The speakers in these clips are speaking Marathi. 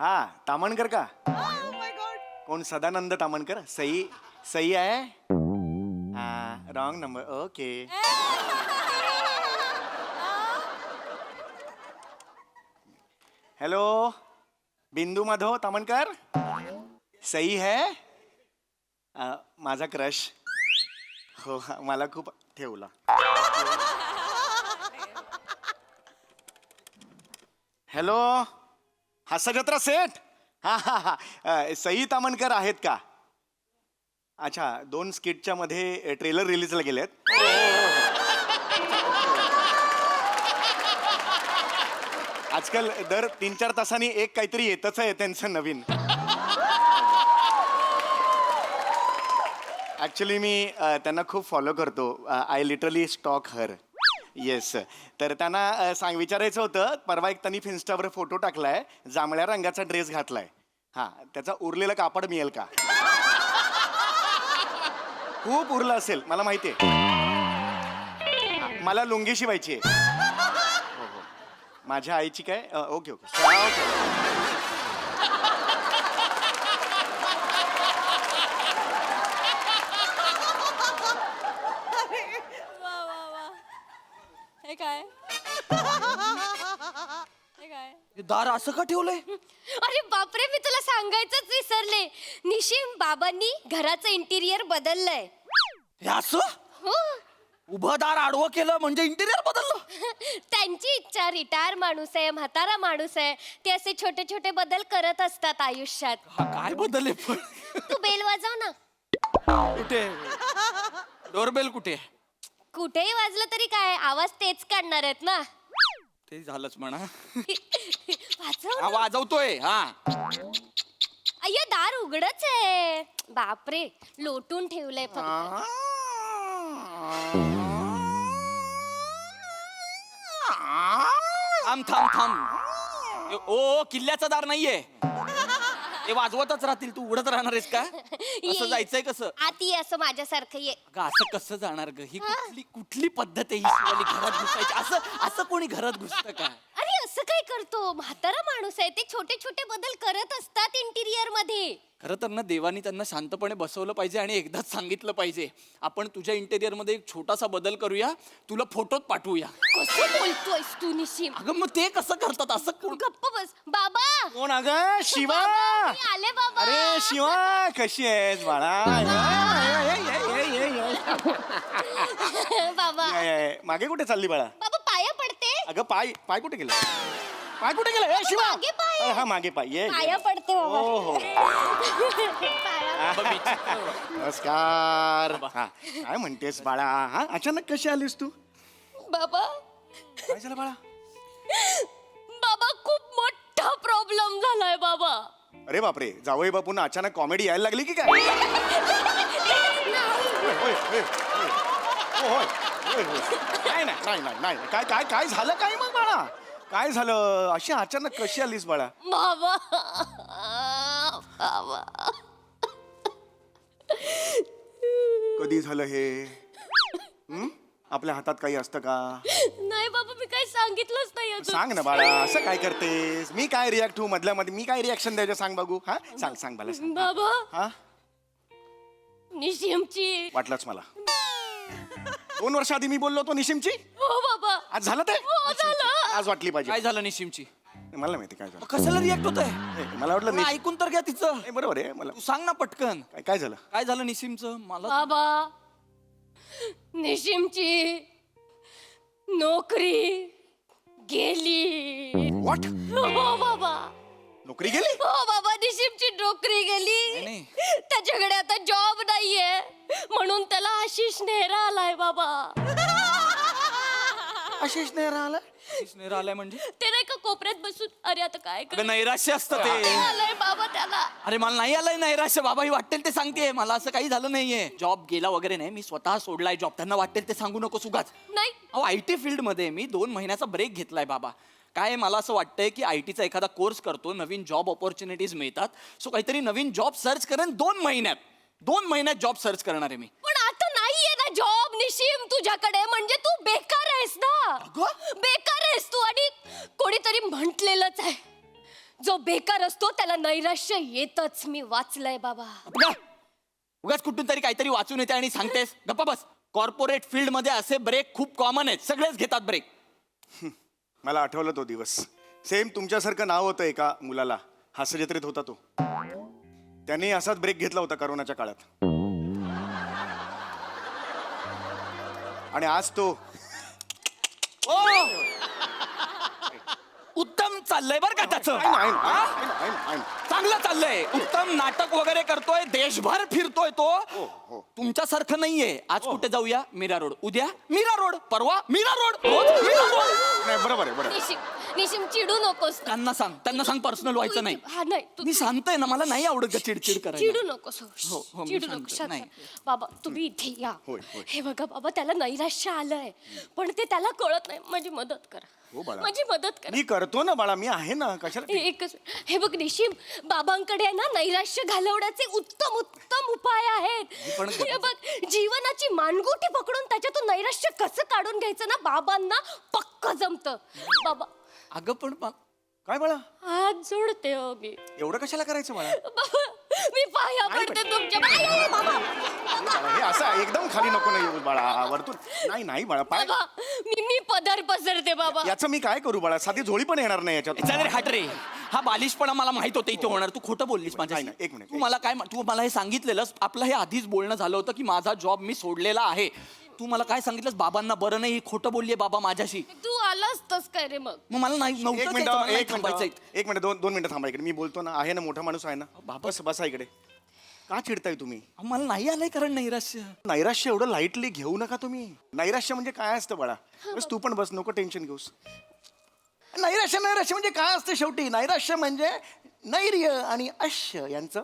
हा तामणकर का? माय गॉड. कोण सदानंद तामणकर? सई सई आहे. हा रॉंग नंबर. ओके. हेलो बिंदू माधव तामणकर. सई है. माझा क्रश. हो मला खूप ठेवला. हॅलो हास्यजत्रा सेठ. हा हा हा सई तामणकर आहेत का? अच्छा 2 स्किटच्या मध्ये ट्रेलर रिलीजला गेलेत. आजकाल दर 3-4 तासांनी एक काहीतरी येतच आहे त्यांचं नवीन. ॲक्च्युली मी त्यांना खूप फॉलो करतो. I literally stock her. Yes. तर त्यांना विचारायचं होतं. परवा एक त्यांनी इन्स्टावर फोटो टाकलाय. जांभळ्या रंगाचा ड्रेस घातलाय. हा त्याचा उरलेलं कापड मिळेल का? खूप उरलं असेल मला माहिती आहे. मला लुंगी शिवायची आहे. हो हो माझ्या आईची काय? Okay okay. वा वा वा. हे काय? हे काय? हे दार असं का ठेवलंय? अरे बापरे, मी तुला सांगायचंच विसरले. निशिम बाबांनी घराचं इंटिरियर बदललंय. हे असं हो. उभं दार आडवं केलं म्हणजे इंटिरियर बदललं? त्यांची इच्छा. रिटायर माणूस आहे, म्हातारा माणूस आहे. ते असे छोटे छोटे बदल करत असतात आयुष्यात. हा काय बदलले पण? तू बेल वाजव ना. कुठे डोरबेल कुठे? कुठेही वाजलं तरी काय, आवाज तेच काढणार आहेत ना. ते झालंच म्हणा. वाजव हा ना. वाजवतोय. हा अय्या दार उघडच आहे. बापरे, लोटून ठेवलंय फक्त. थांब थांब थांब. ओ किल्ल्याचं दार नाहीये. ते वाजवतच राहतील. तू उघडत राहणार आहेस का? असं जायचंय कसं? आत ये असं माझ्यासारखं ये. अगं, असं कसं जाणार ग? ही कुठली कुठली पद्धत आहे ही शिवाली घरात घुसायची? असं असं कोणी घरात घुसतं का? अरे असं काय करतो? म्हातारा माणूस आहे, ते छोटे छोटे बदल करत असतात इंटिरियर मध्ये. खरं तर ना देवानी त्यांना शांतपणे बसवलं पाहिजे आणि एकदाच सांगितलं पाहिजे, आपण तुझ्या इंटेरियर मध्ये एक छोटासा बदल करूया, तुला फोटोत पाठवूया. कसं बोलतोयस तू निशिम? अगं मग ते कसं करतात? असं कोण? गप्प बस बाबा. कोण? अगं शिवा. बाबा, मी आले बाबा. अरे शिवा कशी आहेस बाळा? बाबा मागे कुठे चालली बाळा? बाबा पाया पडते. अगं पाय पाय कुठे गेला? पाय कुठे गेला? ए शिवा. मागे पाय. हा मागे पाय. ये पाया पडते बाबा. हो हो. पाया. नमस्कार. हा काय म्हणतेस बाळा? हा अचानक कशी आलीस तू? बाबा काय झालं बाळा? बाबा खूप मोठा प्रॉब्लेम झालाय बाबा. अरे बापरे, जावई बापून अचानक कॉमेडी यायला लागली की काय? होय, होय, होय, होय. हो, होय, होय, होय. नाही नाही नाही नाही नाही. काय काय काय झालं काय मग बाळा? काय झालं? अशी अचानक कशी आलीस बाळा? बाबा बाबा कधी झालं हे? आपल्या हातात काही असतं का? नाही बाबा, मी काही सांगितलंच नाही अजून. सांग ना बाळा, असं काय करतेस? मी काय रिॲक्ट होऊ मधल्या मध्ये? मी काय रिॲक्शन द्यायचं सांग बघू. हा सांग सांग मला सांग. बाबा हा निशिमची. वाटलंच मला. 2 वर्ष आधी मी बोललो होतो निशिमची. हो बाबा. आज झालं ते? हो झालं. आज वाटली काय पाहिजे. झालं निशिमची? मला नाही माहिती काय झालं. कशाला रिॲक्ट होत आहे? मला वाटलं निशिम. ऐकून तर घ्या तिचं. नाही, बरोबर आहे. मला तू सांग ना पटकन. काय काय झालं? काय झालं निशिमचं? मला बाबा निशिमची नोकरी गेली. व्हॉट? हो बाबा. नोकरी गेली? हो बाबा, निशिमची नोकरी गेली. नाही. त्याच्याकडे आता जॉब नाहीये, म्हणून त्याला आशिष नेहरा आलाय बाबा. आशिष नाही राहिला? नेहरा आलाय म्हणजे? ते नाही का कोपऱ्यात बसून, अरे आता काय अगं नैराश्य असतं ते. आलंय बाबा त्याला. अरे मला नाही आलंय नैराश्य बाबा, ही वाटेल ते सांगते. मला असं काही झालं नाहीये. जॉब गेला वगैरे नाही, मी स्वतः सोडलाय जॉब. त्यांना वाटेल ते सांगू नको उगाच. नाही अहो IT फील्ड मध्ये मी 2 महिन्याचा ब्रेक घेतलाय बाबा. काय मला असं वाटतंय की ITचा एखादा कोर्स करतो, नवीन जॉब ऑपॉर्च्युनिटीज मिळतात, सो काहीतरी नवीन जॉब सर्च करेन 2 महिन्यात जॉब सर्च करणार आहे मी. पण आता नाहीये ना जॉब निशिम तुझ्याकडे, म्हणजे तू बेकार आहेस ना. अगं? बेकार आहेस तू. आणि कोणीतरी म्हटलेलंच आहे, जो बेकार असतो त्याला नैराश्य येतच. मी वाचलंय बाबा. उगाच कुठून तरी काहीतरी वाचून येते आणि सांगतेस. गप्पा बस. कॉर्पोरेट फील्ड मध्ये असे ब्रेक खूप कॉमन आहेत. सगळेच घेतात ब्रेक. मला आठवलं तो दिवस. सेम तुमच्यासारखं नाव होतं एका मुलाला, हास्यजत्रेत होता तो. त्याने असाच ब्रेक घेतला होता करोनाच्या काळात. आणि आज तो ओ उत्तम चाललंय बर का त्याचं. चांगलं चाललंय. उत्तम नाटक वगैरे करतोय. देशभर फिरतोय तो. तुमच्यासारखं नाहीये. आज कुठे जाऊया? मीरा रोड. उद्या मीरा रोड. परवा मीरा रोड. रोज मीरा रोड. नाही, बरोबर आहे, बरोबर. निशिम चिडू नकोस. त्यांना सांग पर्सनल व्हायचं नाही. हा नाही मी सांगतोय ना, मला नाही आवडत चिडचिड करायला. चिडू नकोस. हो, मी चिडू सांगतोय. नकोस. शांत नाही. राहा. बाबा तुम्ही इथे या. होय, होय. हे बघा बाबा, त्याला नैराश्य आलंय पण ते त्याला कळत नाही. माझी मदत करा. हो बाळा. माझी मदत करा. मी करतो ना बाळा, मी आहे ना. कशाला? एकच हे बघ निशिम, बाबांकडे आहे ना नैराश्य घालवण्याचे उत्तम उत्तम उपाय आहेत. हे बघ, जीवनाची मानगुटी पकडून त्याच्यातून नैराश्य कसं काढून घ्यायचं ना, बाबांना पक्क जमतं. बाबा अगं पण काय बाळा, हात जोडते हो मी. एवढं कशाला करायचं बाळा? बाबा मी पाया पडते तुमच्या. बाबा बाळा, हे असं एकदम खाली नको नाही येऊ बाळा. वरतून नाही बाळा, पाय. बाबा मी पदर पसरते बाबा. याचं मी काय करू बाळा? साधी झोळी पण येणार नाही याच्यात. चल रे हट रे. हा बालिशपणा मला माहित होतं इथे होणार. तू खोटं बोललीस माझ्याशी. नाही, एक मिनिट. तू मला काय तू मला हे सांगितलेलंस. आपलं हे आधीच बोलणं झालं होतं की माझा जॉब मी सोडलेला आहे. तू मला काय सांगितलंस? बाबांना बरं नाही. खोटं बोललीये बाबा माझ्याशी. तू आलास तस काय रे मग? मग मला नाही एक नव्हतं मिनिट, जायचं, मला नाही एक थांबायचंय. मिनिट, एक मिनिट, दोन मिनिटं थांबा इकडे. मी बोलतो ना, आहे ना, मोठा माणूस आहे ना. बस बसा इकडे. का चिडताय तुम्ही? मला नाही आलंय कारण नैराश्य. नैराश्य एवढं लाईटली घेऊ नका तुम्ही. नैराश्य म्हणजे काय असतं बाळा? बस तू पण बस, नको टेन्शन घेऊस. नैराश्य म्हणजे काय असतं शेवटी? नैराश्य म्हणजे नैर्य आणि अश्य यांचं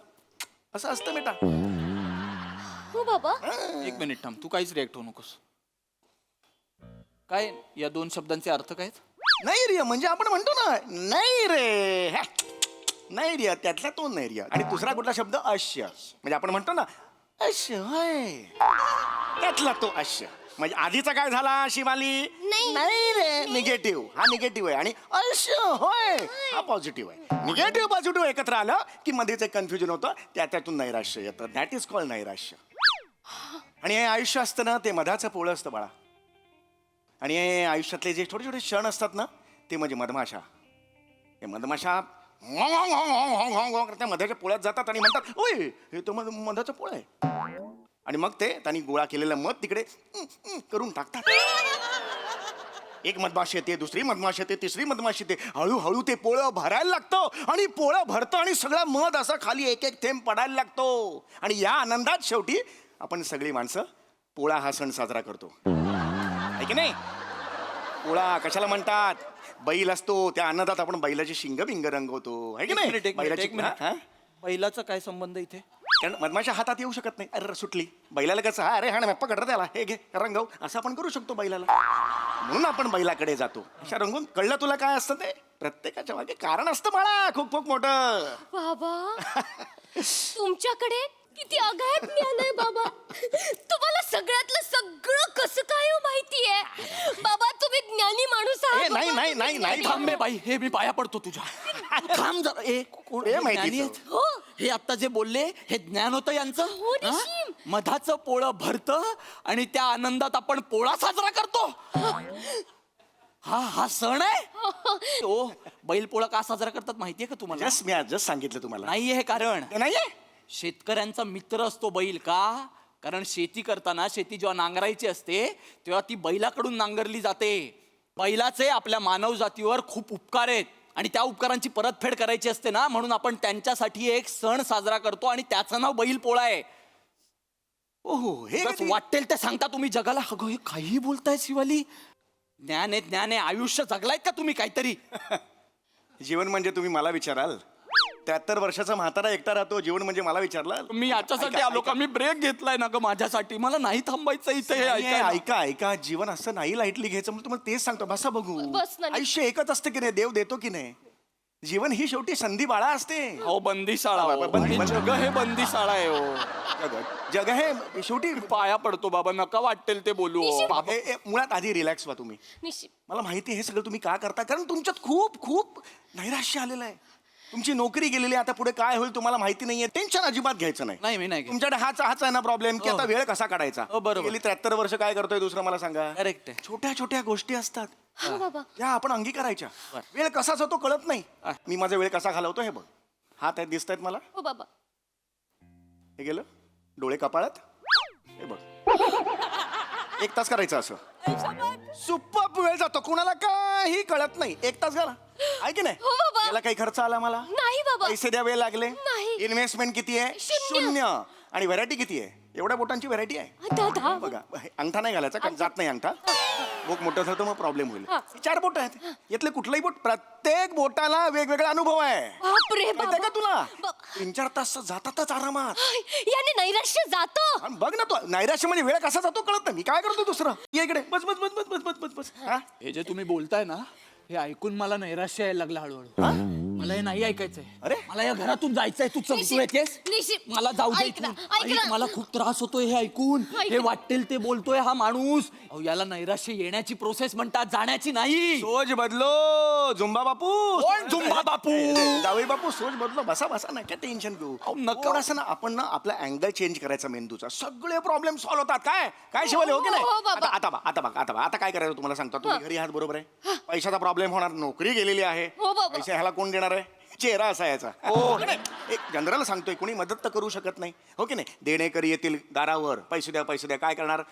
असं असतं बेटा. हो बाबा. एक मिनिट थांब. तू काहीच रिॲक्ट होऊ नकोस. काय या दोन शब्दांचे अर्थ काय आहेत? नैर्य म्हणजे आपण म्हणतो ना नैरे, नैर्य त्यातला तो नैर्य. आणि दुसरा कुठला शब्द? अश्य. म्हणजे आपण म्हणतो ना अश्य, होय, त्यातला तो अश्य. म्हणजे आधीचा काय झाला शिवाली? नाही रे, निगेटिव्ह. हा निगेटिव्ह आहे. आणि अश्य होय, हा पॉझिटिव्ह आहे. निगेटिव्ह पॉझिटिव्ह एकत्र आलं की मध्येच एक कन्फ्युजन होतं. त्यातून नैराश्य येतं. दॅट इज कॉल्ड नैराश्य. आणि हे आयुष्य असतं ना, ते मधाचं पोळं असतं बाळा. आणि हे आयुष्यातले जे छोटे छोटे क्षण असतात ना, ते म्हणजे मधमाशा. हे मधमाशा त्या मधाच्या पोळ्यात जातात आणि म्हणतात, ओय हे तर मधाचं पोळं आहे. आणि मग ते त्यांनी गोळा केलेलं मध तिकडे करून टाकतात. एक मधमाशी येते, दुसरी मधमाशी येते, तिसरी मधमाशी येते. हळूहळू ते पोळं भरायला लागतं आणि पोळं भरतं आणि सगळं मध असं खाली एक एक थेंब पडायला लागतो. आणि या आनंदात शेवटी आपण सगळी माणसं पोळा हा सण साजरा करतो, आहे की नाही? पोळा कशाला म्हणतात? बैल असतो, त्या आनंदात आपण बैलाची शिंग बिंग रंगवतो, आहे की नाही? बैलाची बैलाचा काय संबंध इथे? कारण मधमाशा हातात येऊ शकत नाही. अरे सुटली. बैलाला कसं, हा अरे हा ना पकड त्याला, हे घे रंगव, असं आपण करू शकतो बैलाला. म्हणून आपण बैलाकडे जातो. अशा रंगून. कळलं तुला काय असतं ते? प्रत्येकाच्या मागे कारण असतं बाळा, खूप खूप मोठं. बाबा तुमच्याकडे किती अगाध ज्ञान आहे बाबा. तुम्हाला सगळ्यातलं सगळं कसं काय हो माहितीये? बाबा तुम्ही ज्ञानी माणूस आहात. नाही थांबे बाई, हे मी पाया पडतो तुझ्या. थांब जरा. कोण हे हे माहितीच ज्ञानी आहेत? हो. हे आता जे बोलले हे ज्ञान होतं यांचं. हो, हा? निशिम. मधाचं पोळं भरतं आणि त्या आनंदात आपण पोळा साजरा करतो. हा सण आहे. ओ बैल पोळा का साजरा करतात माहितीये का तुम्हाला? जस्ट मी जस्ट सांगितलं तुम्हाला. नाहीये हे कारण. ते नाहीये. शेतकऱ्यांचा मित्र असतो बैल. का? कारण शेती करताना, शेती जेव्हा नांगरायची असते तेव्हा ती बैलाकडून नांगरली जाते. बैलाचे आपल्या मानव जातीवर खूप उपकार आहेत आणि त्या उपकारांची परतफेड करायची असते ना, म्हणून आपण त्यांच्यासाठी एक सण साजरा करतो आणि त्याचं नाव बैल पोळा आहे. ओहो, हे उगाच वाटेल ते सांगता तुम्ही जगाला. अगं हे काही बोलताय शिवाली. ज्ञान आहे. आयुष्य जगलायत का तुम्ही काहीतरी? जीवन म्हणजे तुम्ही मला विचाराल? 73 वर्षाचा म्हातारा एकटा राहतो. जीवन म्हणजे मला विचारलं? मी याच्यासाठी आलो का? मी ब्रेक घेतलाय ना ग माझ्यासाठी. मला नाही थांबायचं इथे. हे ऐकायला. ऐका, जीवन असं नाही लाईटली घ्यायचं. म्हणून तुम्हाला तेच सांगतो. बसा बघू. बस ना. आयुष्य एकच असतं की नाही? देव देतो की नाही? जीवन ही शेवटी संधी बाळा असते. हो बंदीशाळा. जग हे बंदीशाळा आहे. हो जग हे शेवटी. पाया पडतो बाबा, नका वाटेल ते बोलू. मुळात आधी रिलॅक्स व्हा तुम्ही. निशिम मला माहिती आहे हे सगळं तुम्ही का करता, कारण तुमच्यात खूप खूप नैराश्य आलेलं आहे. तुमची नोकरी गेलेली आहे, आता पुढे काय होईल तुम्हाला माहिती नाहीये. टेन्शन अजिबात घ्यायचं नाही, मी नाही नाही. घेत. तुमच्याकडे हाच आहे ना प्रॉब्लेम की आता वेळ कसा काढायचा. बरोबर. गेली 73 वर्ष काय करतोय दुसरं मला सांगा. करेक्ट आहे. छोट्या छोट्या गोष्टी असतात हा बाबा. त्या आपण अंगीकारायच्या. वेळ कसा जातो कळत नाही. मी माझा वेळ कसा घालवतो हे बघ. हात आहेत दिसत आहेत मला. हो बाबा. हे गेलं डोळे कपाळात. हे बघ 1 तास करायचं असं. सुप्प वेळ जातो कुणाला काही कळत नाही. 1 तास झाला आहे की नाही. हो बाबा. याला काही खर्च आला मला नाही बाबा. पैसे द्यावे लागले. नाही. इन्व्हेस्टमेंट किती आहे. 0. आणि व्हरायटी किती आहे. एवढ्या बोटांची व्हरायटी आहे. दादा. बघा हे अंगठा नाही घालायचा कारण जात नाही अंगठा. बोट मोठं झालं तर मग प्रॉब्लेम होईल. हा. 4 बोट आहेत. यातले कुठलंही बोट प्रत्येक बोटाला वेगवेगळा अनुभव आहे. बापरे माहितीये बाबा. का तुला बाप. 3-4 तास जातातच आरामात. याने नैराश्य जातं. आणि बघ ना तो नैराश्य म्हणजे वेळ कसा जातो कळत नाही. मी काय करतो दुसरं ये इकडे बस बस बस बस बस बस बस बस. हा हे जे तुम्ही बोलताय ना हे ऐकून मला नैराश्य यायला लागलं हळूहळू. मला हे नाही ऐकायचंय. अरे? मला या घरातून जायचंय. तू चमचू येतेस. निशिम, मला जाऊ दे ऐक ना, इथून. ऐक ना. ऐक, मला खूप त्रास होतोय हे ऐकून. ऐक हे ना. वाटेल ते बोलतोय हा माणूस. अहो याला नैराश्य येण्याची प्रोसेस म्हणतात जाण्याची नाही. सोच बदलो झुंबा बापू. कोण झुंबा बापू? जावई बापू सोच बदलो. बसा बसा नका टेन्शन घेऊ. नका. थोडासा ना आपण ना आपला अँगल चेंज करायचा मेंदूचा. सगळे प्रॉब्लेम सॉल्व्ह होतात. काय काय शिवाले हो की नाही. हो, बाबा. आता काय करायचं तुम्हाला सांगतो. तुम्ही घरी आहात बरोबर आहे. पैशाचा प्रॉब्लेम होणार. नोकरी गेलेली आहे. हो, बाबा. पैसे ह्याला कोण देणार आहे. चेहरा असा याचा. हो की नाही. एक जनरल सांगतोय कोणी मदत तर करू शकत नाही. हो की नाही. देणेकरी येतील दारावर पैसे द्या काय करणार.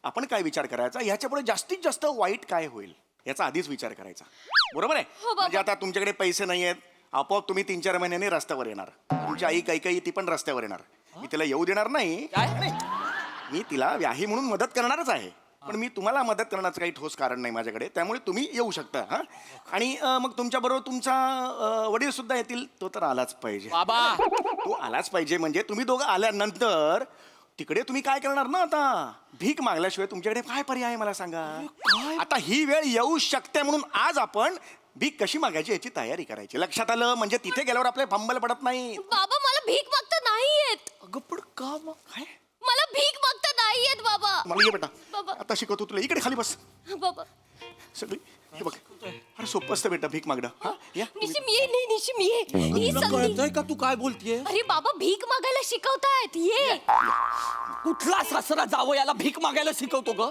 आपण काय विचार करायचा ह्याच्यापुढे जास्तीत जास्त वाईट काय होईल याचा आधीच विचार करायचा. बरोबर आहे. हो, बाबा. म्हणजे आता तुमच्याकडे पैसे नाही आहेत. आपोआप तुम्ही 3-4 महिन्यांनी रस्त्यावर येणार. तुमची आई काही ती पण रस्त्यावर येणार. मी तिला येऊ देणार नाही. काय? मी तिला व्याही म्हणून मदत करणारच आहे. पण मी तुम्हाला मदत करण्याचं काही ठोस कारण नाही माझ्याकडे. त्यामुळे तुम्ही येऊ शकता. हा आणि मग तुमच्याबरोबर तुमचा वडील सुद्धा येतील. तो तर आलाच पाहिजे. बाबा. तो आलाच पाहिजे. म्हणजे तुम्ही दोघं आल्यानंतर तिकडे तुम्ही काय करणार ना. आता भीक मागल्याशिवाय तुमच्याकडे काय पर्याय आहे मला सांगा. आता ही वेळ येऊ शकते म्हणून आज आपण भीक कशी मागायची याची तयारी करायची. लक्षात आलं. म्हणजे तिथे गेल्यावर आपले फंबल पडत नाही. बाबा मला भीक मागता नाही येत. अगं पण का मग? काय मला भीक मागता नाही येत बाबा. मला ये बेटा बाबा. आता शिकवतो तुला. इकडे खाली बस. बाबा. सगळी हे बघ. अरे सोपं असतं बेटा भीक मागणं. हा या निशिम ये नाही निशिम ये. ही तुला संधी. कळतंय का तू काय बोलतीये? अरे बाबा भीक मागायला शिकवतायत. ये. कुठला सासरा जावं याला भीक मागायला शिकवतो ग?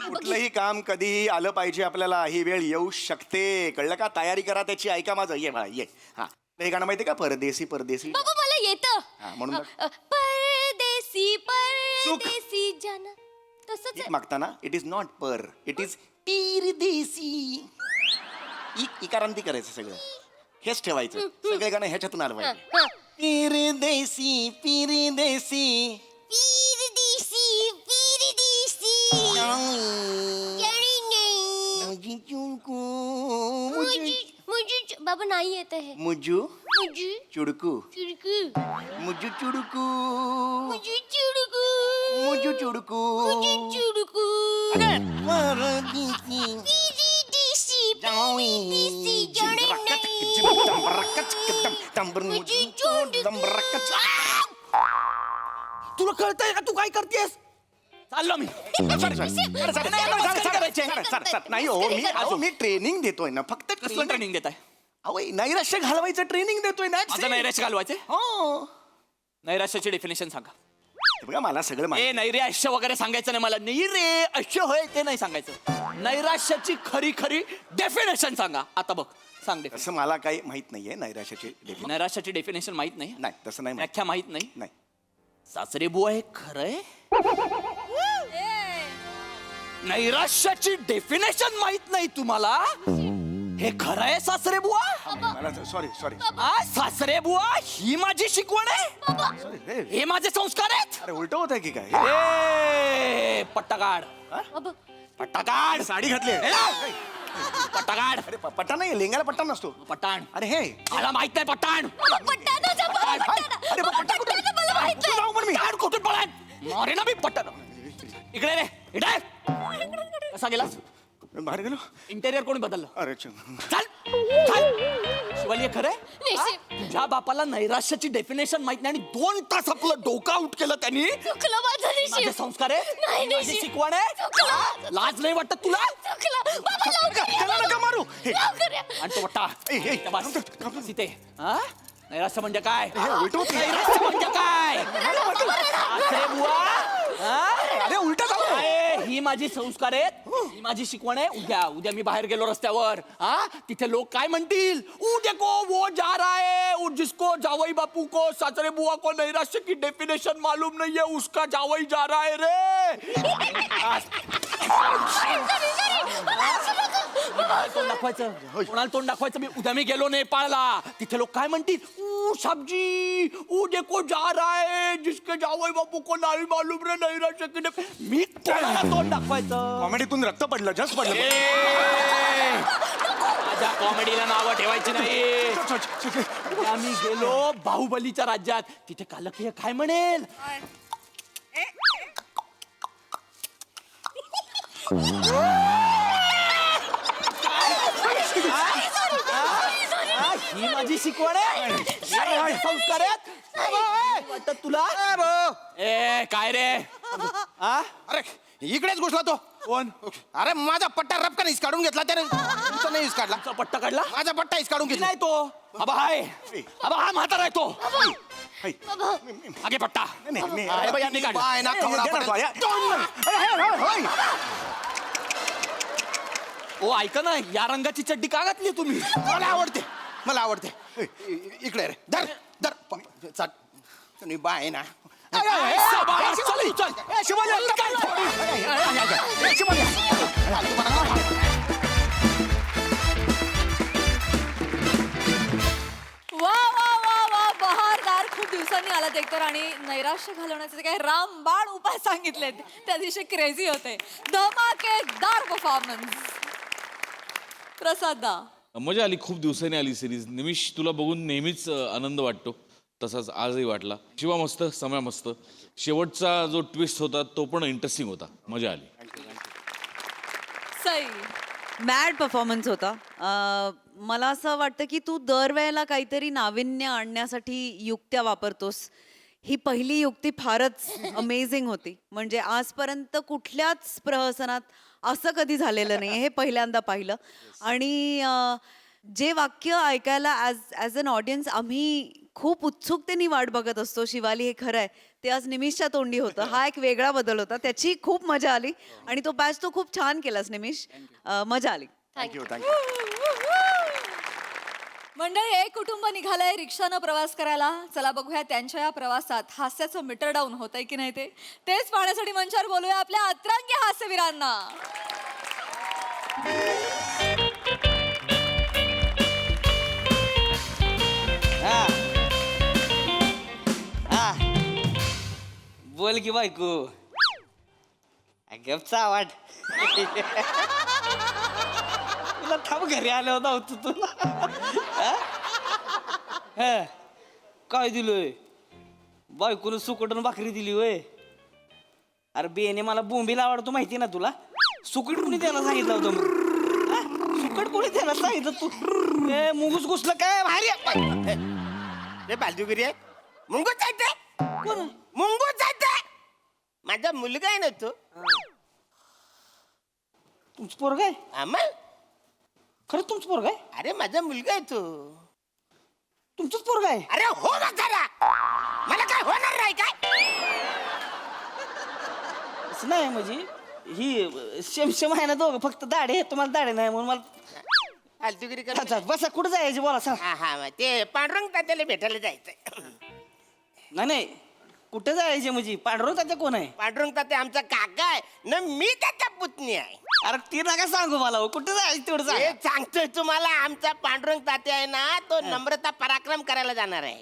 कुठलंही काम कधीही आलं पाहिजे आपल्याला. ही वेळ येऊ शकते. कळलं का. तयारी करा त्याची. ऐका माझं. ये बाळा ये. हा हे गाणं माहितीये का परदेसी परदेसी. बाबा मला येतं. हा, म्हणून बघ. परदेसी परदेसी जाना. तसंच भीक आहे. मागताना इट इज नॉट पर इट इज परदेसी. इकारांती करायचं सगळं. हेच ठेवायचं. सगळे गाणं ह्याच्यातून आलं पाहिजे. हा. परदेसी परदेसी परदेसी परदेसी. यारी नाही. मुझे बाबा नाही येत आहे. मुजू मुझे चुडकू चिड़कू. मुजू चुडकू मुझे चिड़कू. मुजू चुडकू मुझे चिड़कू. परदेसी परदेसी जावी. परदेसी जाने रक्कत नहीं. किचम दंबरक्कच किचम दंबर मुझे मुजू छोड़ दे. दंबरक्कच. तुला कळतंय का तू काय करतेस? चाललो मी. नाही हो मी ट्रेनिंग देतोय ना फक्त. कसलं ट्रेनिंग देताय? अहो नैराश्य घालवायचं ट्रेनिंग देतोय ना. माझं नैराश्य घालवायचंय? हो नैराश्याची डेफिनेशन सांगा. हे बघा मला सगळं माहिती. ए नैराश्य वगैरे सांगायचं नाही मला. नाही रे अश्य होय ते नाही सांगायचं. नैराश्याची खरी खरी डेफिनेशन सांगा. आता बघ सांग definition. तसं मला काही माहित नाहीये नैराश्याची definition. नैराश्याची डेफिनेशन माहित नाही? नाही तसं नाही माहित. व्याख्या माहित नाही? नाही सासरे बुवा हे खरंय? नैराश्याची डेफिनेशन माहित नाही तुम्हाला? हे खरं आहे सासरे बुवा? मला सॉरी सासरे बुवा ही माझी शिकवण आहे? सॉरी हे माझे संस्कार आहेत? अरे उलट होत आहे की काय. ए पट्टागाड बाबा पट्टागाड साडी घातली आहे. पट्टागाड. अरे पट्टा नाही लिंगाला पट्टा नसतो. पठाण. अरे हे मला माहित नाही पठाण. पट्टाना जा बाबा, पट्टाना. अरे बाबा, पट्टा कुठे. पट्टाना मला माहित कुठे जाऊ पण मी. पठाण कुठून पळान? मारे ना मी पट्टाण. इकडे रे इकडे. कसा गेलास? बाहेर गेलो. इंटेरियर कोणी बदललं? अरे चल चल शिवाली हे खरंय निश्चित. तुझ्या बापाला नैराश्याची डेफिनेशन माहित नाही आणि 2 तास आपलं डोकं आउट केलं त्यांनी. चुकलं माझं माझे निश्चित. संस्कार आहे नाही, माझी निश्चित. शिकवण आहे चुकलं. हा? लाज नाही वाटत तुला चुकलं. बाबा लवकर या. त्याला नका मारू. लवकर या. आणि तो वट्टा ए, ए, त्या बस. सीते हा नैराश्य म्हणजे काय उलटं. नैराश्य म्हणजे काय सासरे बुवा हा? अरे उलट झालं. अरे, ही माझी संस्कार आहेत ही माझी शिकवण आहे. उद्या मी बाहेर गेलो रस्त्यावर हा तिथे लोक काय म्हणतील देखो वो जा रहा है और जिसको जावई बापू को सासरे बुआ को नैराश्य की डेफिनेशन मालूम नहीं है उसका जावई जा रहा है रे. तोंड दाखवायचं कोणाला तोंड दाखवायचं उद्या मी गेलो नेपाळला तिथे लोक काय म्हणतील साबजी देखो जा रहा है जिसके जावई बापू को नाही मालूम रे नैराश्य की मी कोणाला तोंड दाखवायचं कॉमेडीतून रक्त पडलं जस्ट पडलं. माझ्या कॉमेडीला नावं ठेवायची नाही आम्ही गेलो बाहुबलीच्या राज्यात तिथे कालकीय काय म्हणेल ही माझी शिकवण आहे संस्कार आहेत वाटत तुला ए काय रे अरे इकडेच घुसला तो कोण अरे माझा पट्टा रपकन काढून घेतला त्याने तुमचा नाही काढला तुझा पट्टा काढला माझा पट्टा काढून घेतला नाही तो अबा हाय अबा हा म्हातारा आहे तो बाबा आगे पट्टा नाही, अरे बाई, यांनी काढला. बाय ना खवडा दे ना पट्टा. तो, या. ओ ऐका ना या रंगाची चड्डी का घातली तुम्ही मला आवडते इकडे रे धर धर चाट तुम्ही बाय ना शाबास, चल चल वा वा वा वा बहारदार खूप दिवसांनी आलात एकतर आणि नैराश्य घालवण्याचे जे काही रामबाण उपाय सांगितलेत ते अतिशय क्रेझी होते धमाकेदार परफॉर्मन्स प्रसादा मजा आली खूप दिवसांनी आली सिरीज निमिष तुला बघून नेहमीच आनंद वाटतो तसाच आजही वाटला शिवा मस्त समय मस्त शेवटचा जो ट्विस्ट होता तो पण इंटरेस्टिंग होता मजा आली सई मॅड परफॉर्मन्स होता मला असं वाटतं की तू दरवेळेला काहीतरी नाविन्य आणण्यासाठी युक्त्या वापरतोस ही पहिली युक्ती फारच अमेझिंग होती म्हणजे आजपर्यंत कुठल्याच प्रहसनात असं कधी झालेलं नाही हे पहिल्यांदा पाहिलं आणि जे वाक्य ऐकायला ॲज अन ऑडियन्स आम्ही खूप उत्सुकतेने वाट बघत असतो शिवाली हे खरं आहे ते आज निमिषच्या तोंडी होतं हा एक वेगळा बदल होता त्याची खूप मजा आली आणि तो पॅच तो खूप छान केलास निमिष मजा आली थँक्यू थँक्यू. मंडळी एक कुटुंब निघालंय रिक्षानं प्रवास करायला चला बघूया त्यांच्या या प्रवासात हास्याचं मीटर डाऊन होतंय की नाही तेच पाहण्यासाठी मंचावर बोलूया आपल्या अतरंगी हास्यवीरांना बोल की बायको गपचा वाट तुला थांब घरी आलो होता तुला काय दिलोय बायकोनं सुकटून भाकरी दिली होय अरे बेने मला बोंबीला आवडतो माहिती ना तुला सुकट कोणी त्याला सांगितलं होतं मग हा? सुकट कोणी त्याला सांगितलं तू ए मुंगूस घुसलं काय भारी रे बाजूगिरी आहे मुंगूच जायचंय कोण मुंगूच जायचंय माझा मुलगा आहे ना तो तुमचं पोरग आहे आम्हाला खरं तुमचं पोरग आहे अरे माझा मुलगा आहे तो तुमचंच पोरग आहे अरे हो म्हातारा मला काय होणार नाही काय असं नाही म्हणजे ही शेम आहे ना दोघं फक्त दाढे आहे तुम्हाला दाढे नाही म्हणून मला फालतूगिरी कर अच्छा, बसा कुठं जायचे बोला सांग हा हा ते पांडुरंग तात्याला भेटायला जायचंय नाही कुठं जायचे म्हणजे पांढरं तात्या कोण आहे पांडुरंग तात्या आमचा काका आहे ना मी त्याच्या पुतणी आहे अरे ती नका सांगू मला हो. कुठं जायचं तेवढं हे सांग सांगतोय तुम्हाला आमचा पांडुरंग तात्या आहे ना तो नम्रता पराक्रम करायला जाणार आहे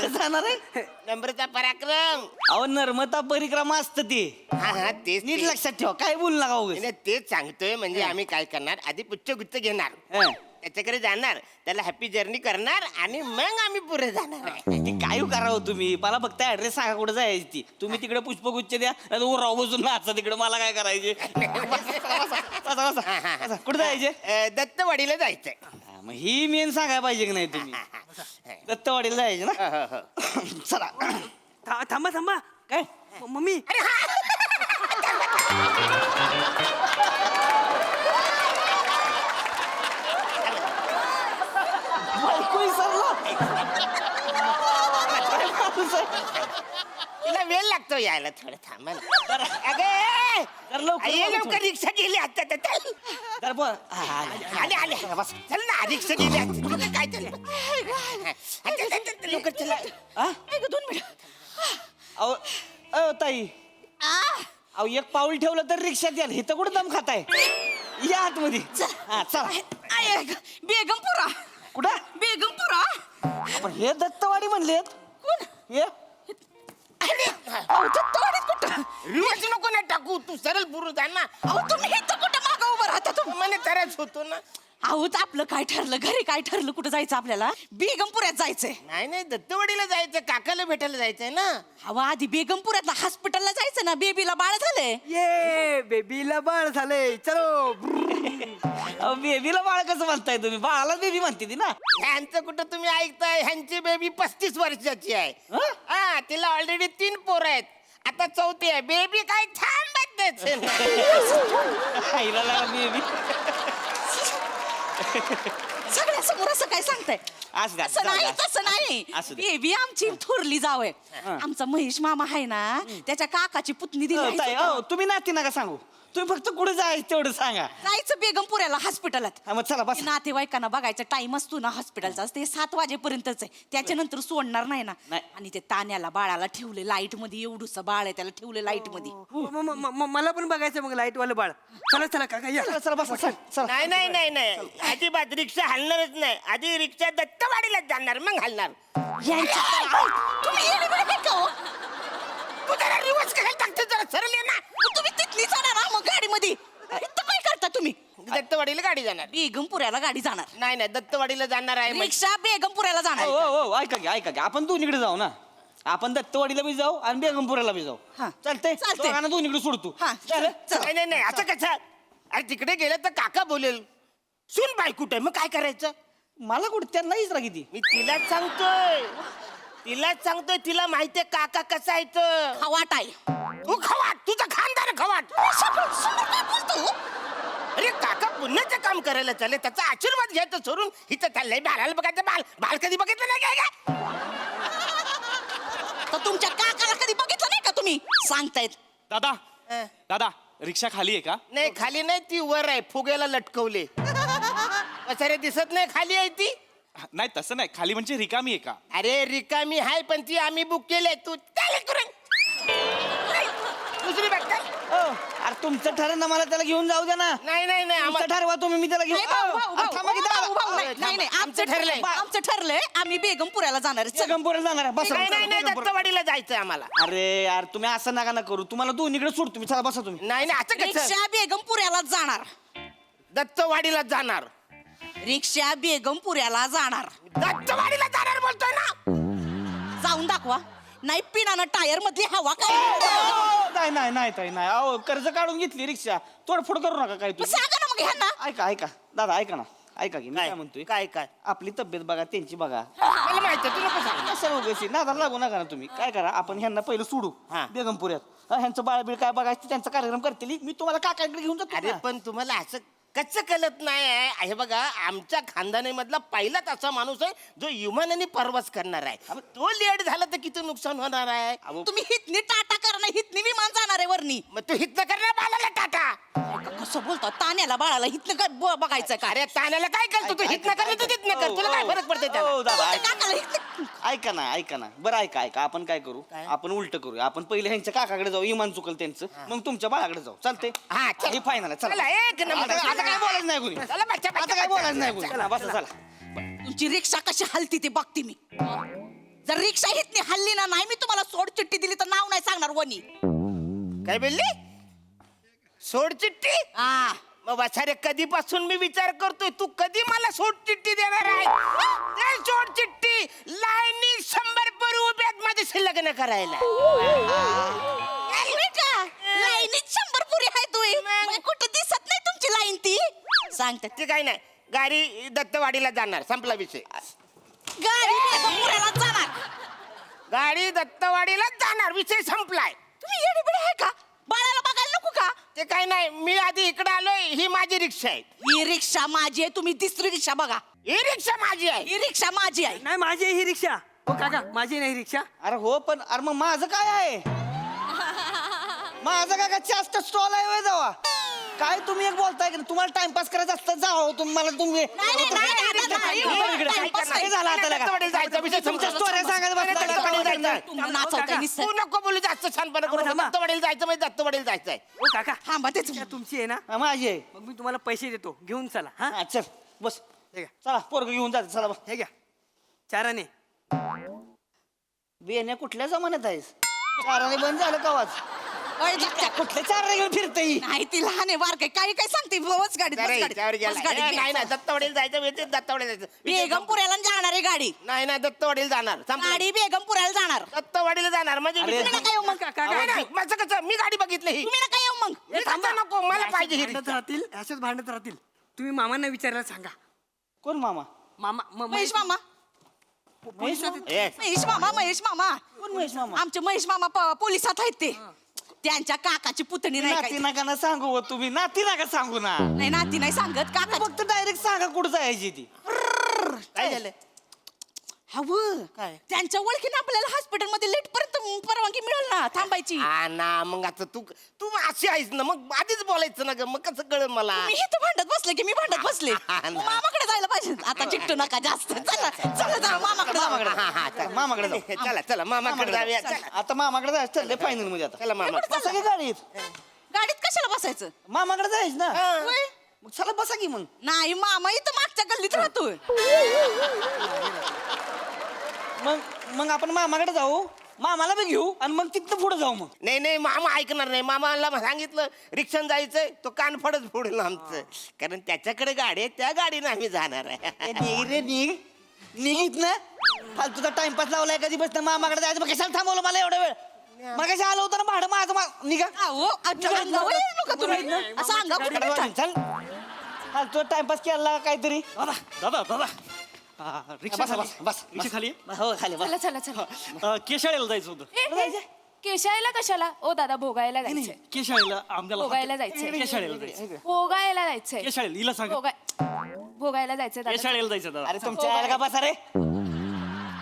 जाणार आहे नम्रता पराक्रम अहो नर्मदा परिक्रमा असतं ते हा हा तेच नीट ते. लक्षात ठेवा काय बोलू नका उगाच. नाही, तेच सांगतोय म्हणजे आम्ही काय करणार आधी पुच्छ घेणार हं. त्याच्याकडे जाणार त्याला हॅपी जर्नी करणार आणि मग आम्ही पुढे जाणार आहे ती काय करावं तुम्ही मला फक्त ऍड्रेस सांगा कुठं जायची ती तुम्ही तिकडे पुष्पगुच्छ द्या नाही राव बसून नाचा तिकडे मला काय करायचे कुठं जायचे दत्तवाडीला जायचंय मग ही मेन सांगायला पाहिजे की नाही तुम्ही दत्तवाडीला जायचे ना चला थांबा थांबा काय मम्मी बायको विसरला. काय माणूस आहे. तिला वेळ लागतो यायला थोडं थांबा ना अगे जरा लवकर ये बोला लवकर रिक्षा गेली आता तर चल. जरा बोल. हा, हा, हा. आले आले चल ना रिक्षा गेली आता. तुझं काय चाललं लवकर चला हा? अहो अहो, ताई अहो एक पाऊल ठेवलं तर रिक्षात याल इथं कुठं दम खाताय या आतमध्ये हा चला बेगमपुरा कुठं बेगमपुरा आपण हे दत्तवाडी म्हणलेत कोण हे अहो दत्तवाडीत कुठं रिवर्स नको ना टाकू तू सरळ पुरू जा ना अहो तुम्ही इथं कुठं मागं उभं राहता तुम्ही मला तरच होतो ना अहो तर आपलं काय ठरलं घरी काय ठरलं कुठं जायचं आपल्याला बेगमपुऱ्यात जायचंय नाही नाही दत्तवाडीला जायचं काकाला भेटायला जायचंय ना अहो आधी बेगमपुऱ्यातला हॉस्पिटलला जायचं ना बेबीला बाळ झालंय ये बेबीला बाळ झालंय चलो अहो, बेबीला बाळ कसं म्हणताय तुम्ही बाळाला बेबी म्हणते ती ना ह्यांचं कुठं तुम्ही ऐकताय ह्यांची बेबी 35 वर्षाची आहे हा तिला ऑलरेडी 3 पोरं आहेत आता 4थी आहे बेबी काय थांबत बेबी सगळ्यासमोर असं काय सांगताय असं द्या, असं जाऊ नाही द्या. तसं नाही असू दे. बेबी आमची थोरली जावय आमचा महेश मामा आहे ना त्याच्या काकाची पुतणी दिली ताई तुम्ही नाती नका सांगू तुम्ही फक्त कुठे जायचं तेवढं सांगा जायचं बेगमपुऱ्याला हॉस्पिटलात हा, मग चला बस नातेवाईकांना बघायचा टाइम असतो ना हॉस्पिटलचा ते 7 वाजेपर्यंतच आहे त्याच्यानंतर सोडणार नाही ना नाही. आणि ते तान्याला बाळाला ठेवले लाईट मध्ये एवढूस बाळ आहे त्याला ठेवले लाईट मध्ये मला पण बघायचं मग लाईट वालं बाळ चला चला काका या चला चला बस चला नाही नाही नाही नाही अजिबात रिक्षा हलणारच नाही आधी रिक्षा दत्तवाडीलाच जाणार मग हलणार तुम्ही येडे बिडे का हो? तू जरा रिवर्स करायला टाकतो जरा सरळ ये ना तुम्ही तिथली जाणार ना मग गाडीमध्ये इथं काय करता तुम्ही दत्तवाडीला गाडी जाणार बेगमपुऱ्याला गाडी जाणार नाही नाही दत्तवाडीला जाणार आहे म्हणजे. रिक्षा बेगमपुऱ्याला जाणार हो हो ऐका की आपण दोन्हीकडे जाऊ ना आपण दत्तवाडीला बी जाऊ आणि बेगमपुराला बी जाऊ हा. चालतंय चालतंय. दोघांना दोन्हीकडे सोडतो हा, चालेल? चल. नाही नाही नाही असं कसं अरे तिकडे गेलं तर काका बोलेल सुन बाई कुठे मग काय करायचं मला कुठे त्यांना इसरा किती मी तिलाच सांगतोय तिला माहितीये काका कसा आहे तर खवाट आहे तू खवाट तुझा खानदार खवाट काय बोलतो अरे काका पुण्याचं काम करायला चालले त्याचा आशीर्वाद घ्यायचं सोडून इथं चाललंय बाळाला बघायचं बाल कधी बघितलं नाही काय का तर तुमच्या काकाला कधी बघितलं नाही का तुम्ही सांगतायत दादा हं. दादा रिक्षा खाली आहे का नाही खाली नाही ती वर आहे फुग्याला लटकवले अरे दिसत नाही खाली आहे ती नाही तसं नाही खाली म्हणजे रिकामी आहे का अरे रिकामी आहे पण ती आम्ही बुक केले तू चालेल दुसरी बघता अरे तुमचं ठरलं ना मला त्याला घेऊन जाऊ द्या ना नाही नाही नाही तुमचं आम्हाला ठरवा तुम्ही मी त्याला घेऊन नाही, भाऊ, भाऊ, अरे, थांबा की भाऊ, भाऊ, दादा. नाही, नाही, आमचं ठरलंय आमचं ठरलंय आम्ही बेगमपुऱ्याला जाणार आहे. चल. बेगमपुराला जाणार आहे बसा नाही नाही नाही बेगमपुरा. दत्तवाडीला जायचंय आम्हाला अरे यार तुम्ही असं नका ना करू तुम्हाला दोन्हीकडे सोडतो मी चला बसा तुम्ही नाही नाही असं कसं रिक्षा बेगमपुऱ्याला जाणार दत्तवाडीला जाणार रिक्षा बेगमपुऱ्याला जाणार दत्तवाडीला जाणार बोलतोय ना जाऊन दाखवा नाही पिनानं टायर मधली हवा काय नाही अहो कर्ज काढून घेतली रिक्षा तोडफोड करू नका काय मग तुम्ही सांगा ना मग ह्यांना ऐका दादा ऐका ना ऐका की मी काय म्हणतोय काय काय आपली तब्येत बघा त्यांची बघा मला माहिती आहे, तू नको सांग कसं उगाच नादाला लागू नका ना तुम्ही काय करा आपण ह्यांना पहिलं सोडू हा. बेगमपुऱ्यात ह्यांचं बाळबीळ काय बघायचं त्यांचा कार्यक्रम करतील मी तुम्हाला काकाकडे घेऊन जातो अरे ना. पण तुम्हाला असं कसं कळत नाही आहे हे बघा आमच्या खानदानीमधला पहिलाच असा माणूस आहे जो विमानाने प्रवास करणार आहे तो लेट झाला तर किती नुकसान होणार आहे तुम्ही हितनी टाटा करणं हितनी विमान जाणार आहे वरनी मग तू हितनं करणार बाळाला टाटा कसं बोलतो तान्याला बाळाला हितनं बघायचं का अरे ताण्याला काय करतो तू हितनं कर तू तिथनं कर तुला काय फरक पडते हो, दादा, त्या ऐका. काकाला हितनं ऐका ना बरं ऐका आपण काय करू आपण उलट करूया आपण पहिले ह्यांच्या काकाकडे जाऊ इमान चुकल त्यांचं मग तुमच्या बाळाकडे जाऊ चालते हा, चल. हे फायनल चला, एक नंबर. आता काय बोलायचं नाही कुणी चला बच्चा आता काय बोलायचं नाही कुणी चला बसा चला तुमची रिक्षा कशी हलती ते बघते मी जर रिक्षा हितनी हल्ली ना नाही मी तुम्हाला सोड चिठ्ठी दिली तर नाव नाही सांगणार वनी काय बोलली सोड चिठ्ठी हा मग वाचारे कधीपासून मी विचार करतोय तू कधी मला सोड चिठ्ठी देणार आहे ते सोड चिठ्ठी लाईनी 100 पर उभ्यात माझ्याशी लग्न करायला लाईनीत 100 पुरी आहे तुम्ही कुठे दिसत नाही तुमची लाईन ती सांगते ते काय नाही गाडी दत्तवाडीला जाणार, संपला विषय. गाडी बेगमपुऱ्याला जाणार. गाडी दत्तवाडीला जाणार, विषय संपलाय. तुम्ही येडीबिडी आहे का? बाळाला बघायला नको का? ते काय नाही, मी आधी इकडे आलोय, ही माझी रिक्षा आहे. ही रिक्षा माझी आहे, तुम्ही तिसरी रिक्षा बघा. ही रिक्षा माझी आहे. ही रिक्षा माझी आहे. नाही माझी आहे ही रिक्षा. हो काका माझी नाही रिक्षा. अरे हो पण अरे मग माझं काय आहे? माझं काय जास्त स्टॉल आहे होय जावा. काय तुम्ही एक बोलताय की तुम्हाला टाइमपास करायचं असतं जावा तुम्हाला तुम्ही नाही, आता नाही. टाइमपास काय झालं आता लगा? दत्तवाडीला जायचा विषय तुमच्या संपला. स्टोऱ्या सांगत बसला. दत्तवाडीला जायचंय. तुम्हाला नाचवताय नुसतं. तू नको बोलू जास्त छानपणा करू. थांबा. दत्तवाडीला जायचं म्हणजे दत्तवाडीला जायचंय. हो काका थांबा तेच. रिक्षा तुमची आहे ना? हा, माझी आहे. मग मी तुम्हाला पैसे देतो, घेऊन चला. हा हा, चल बस हे घ्या, चला पोरग घेऊन जात चला बस. हे घ्या 4 आणे. बेने कुठल्या जमान्यात आहेस? चाराने बंद झालं कवाच. ओय, जात्या. कुठल्या चाराने घेऊन फिरते ही? नाही ती लहान आहे बारकाय. काही काय सांगते? बस गाडीत, बस अरे, गाडीत, त्यावर बस गेला. गाडीत. नाही नाही दत्तवाडीला जायचं म्हणजे दत्तवाडीला जायचं. बेगमपुऱ्याला जाणार आहे गाडी. नाही नाही दत्तवाडीला जाणार. संपलं. गाडी बेगमपुऱ्याला जाणार. दत्तवाडीला जाणार म्हणजे अरे, विषय- नका येऊ मग. नाही, नाही, माझं कसं मी गाडी बघितली ही. तुम्ही नका येऊ मग. मी थांबा नको मला पाहिजे ही भांडत रिक्षा. राहतील, अशाच भांडत राहतील. तुम्ही मामांना विचारायला सांगा. कोण मामा? मामा महेश मामा. ए, महेश मामा, महेश मामा. कोण महेश मामा? आमचे महेश मामा पोलिसात आहेत ते. त्यांच्या काकाची पुतणी नाही नाती काय. नका ना सांगू हो तुम्ही. नाती नका सांगू ना. नाही नाती नाही सांगत काका. फक्त डायरेक्ट सांगा कुठं जायची ती. काय झालं? हवं काय? त्यांच्या ओळखीने आपल्याला हॉस्पिटलमध्ये लेट पर्यंत परवानगी मिळेल ना थांबायची. हा ना मग आता तू तू अशी आहेस ना मग आधीच बोलायचं ना ग मग कसं कळलं मला. मी इथं भांडत बसले की मी भांडत बसले. हा ना. मग मामाकडे जायला पाहिजे. आता चिकटू नका जास्त. चला चला जा मामाकडे मामाकडे. जाऊ. हा, हा, चला. मामाकडे जाऊ. चला चला मामाकडे जाऊया चला. आता मामाकडे जायचं चाललंय फायनल मध्ये आता. चला मामा. बसा की गाडीत. गाडीत कशाला बसायचं? मामाकडे जायच ना. होय? मग चला बसा की मग. नाही मामा इथं मागच्या गल्लीत राहतोय. मग मग आपण मामाकडे जाऊ, मामाला बी घेऊ आणि मग तिथनं पुढे जाऊ मग. नाही नाही मामा ऐकणार नाही. मामाला सांगितलं रिक्षान जायचंय तो कान फडच फोडेल आमचं. कारण त्याच्याकडे गाडी आहे त्या गाडीनं आम्ही जाणार आहे. ए, निघ रे निघ. निघित ना फालतूचा टाइमपास लावलाय कधी बस मामाकडे जायचं. मग कशाला थांबवलं मला एवढा वेळ? मग कशा आलं होतं ना भाडं माझं निघा. अहो अच्छा अंगावर येऊ नका तुम्ही. असं अंगावर कुठे येता? चल फालतू टाइमपास केला काहीतरी. दादा दादा रिक्षा बसा, खाली बस, रिक्षा खाली हो खाली बस. चला चला चला केशाळेला जायचं होतं. केशाळेला कशाला? ओ दादा भोगायला जायचंय. केशाळेला आमदाला भोगायला जायचंय. केशाळेला जायचं. भोगायला जायचंय. केशाळेला हिला सांग. भोगायला जायचंय दादा. केशाळेला जायचं दादा. अरे तुमच्या यायला का बसा रे.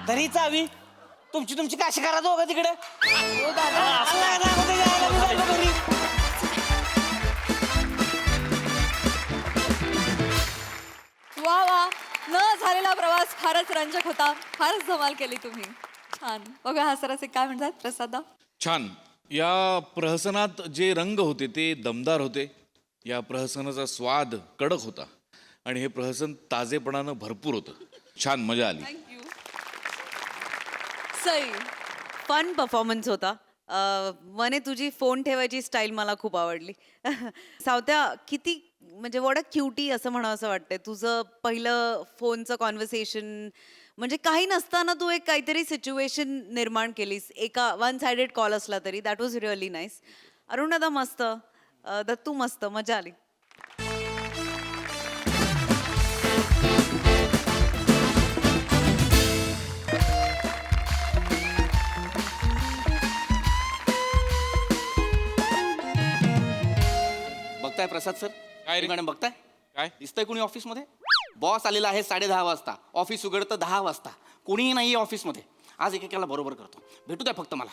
तरी चावी तुमची तुमची काशी करा दोघं तिकडे. ओ दादा अल्ला, राहू दे, यायला मी जायला घरी. वा वा न झालेला प्रवास फारच रंजक होता. फारच धमाल केली तुम्ही. छान. बघा हा सरसे काय म्हणतात प्रसादा. छान. या प्रहसनात जे रंग होते ते दमदार होते. या प्रहसनाचा स्वाद कडक होता आणि हे प्रहसन ताजेपणानं भरपूर होतं. छान मजा आली. थँक्यू. सई. फन परफॉर्मन्स होता. मने तुझी फोन ठेवायची स्टाईल मला खूप आवडली. सावत्या किती म्हणजे वॉट अ क्युटी असं म्हणावं असं वाटतंय. तुझं पहिलं फोनचं कॉन्व्हर्सेशन म्हणजे काही नसताना तू एक काहीतरी सिच्युएशन निर्माण केलीस. एका वन सायडेड कॉल असला तरी that was really nice. Arun दादा मस्त. दत्तू मस्त. मजा आली. बघताय प्रसाद सर? काय रे? मॅडम बघताय? काय? दिसतंय कोणी ऑफिसमध्ये? बॉस आलेला आहे 10:30 वाजता. ऑफिस उघडतं 10 वाजता. कोणीही नाही ऑफिसमध्ये. आज एकेकाला बरोबर करतो. भेटू द्या फक्त मला.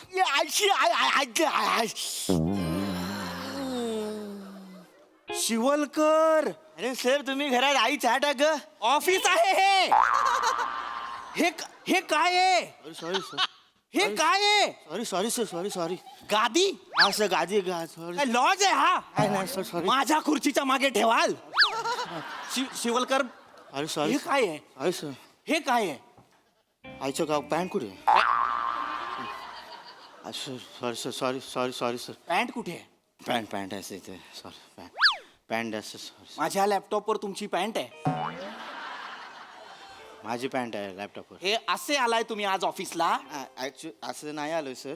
शिवलकर. अरे सर तुम्ही घरात आई चहा टाक. ऑफिस आहे हे काय आहे? सॉरी सर हे काय आहे? सॉरी सर सॉरी गादी? असं गादी सॉरी लॉज आहे हा? नाही सर सॉरी माझ्या खुर्चीच्या मागे ठेवाल. शिवलकर अरे हे सॉरी काय आहे? अरे सर हे काय आहे? आईचं गाव पॅन्ट कुठे sorry sir sorry sir pant कुठे आहे? पॅन्ट आहे इथे सॉरी पॅन्ट आहे सॉरी माझ्या लॅपटॉपवर तुमची पॅन्ट आहे. माझी पॅन्ट आहे लॅपटॉपवर. हे असे आलाय तुम्ही आज ऑफिसला? ॲक्च्युली असं नाही आलोय सर.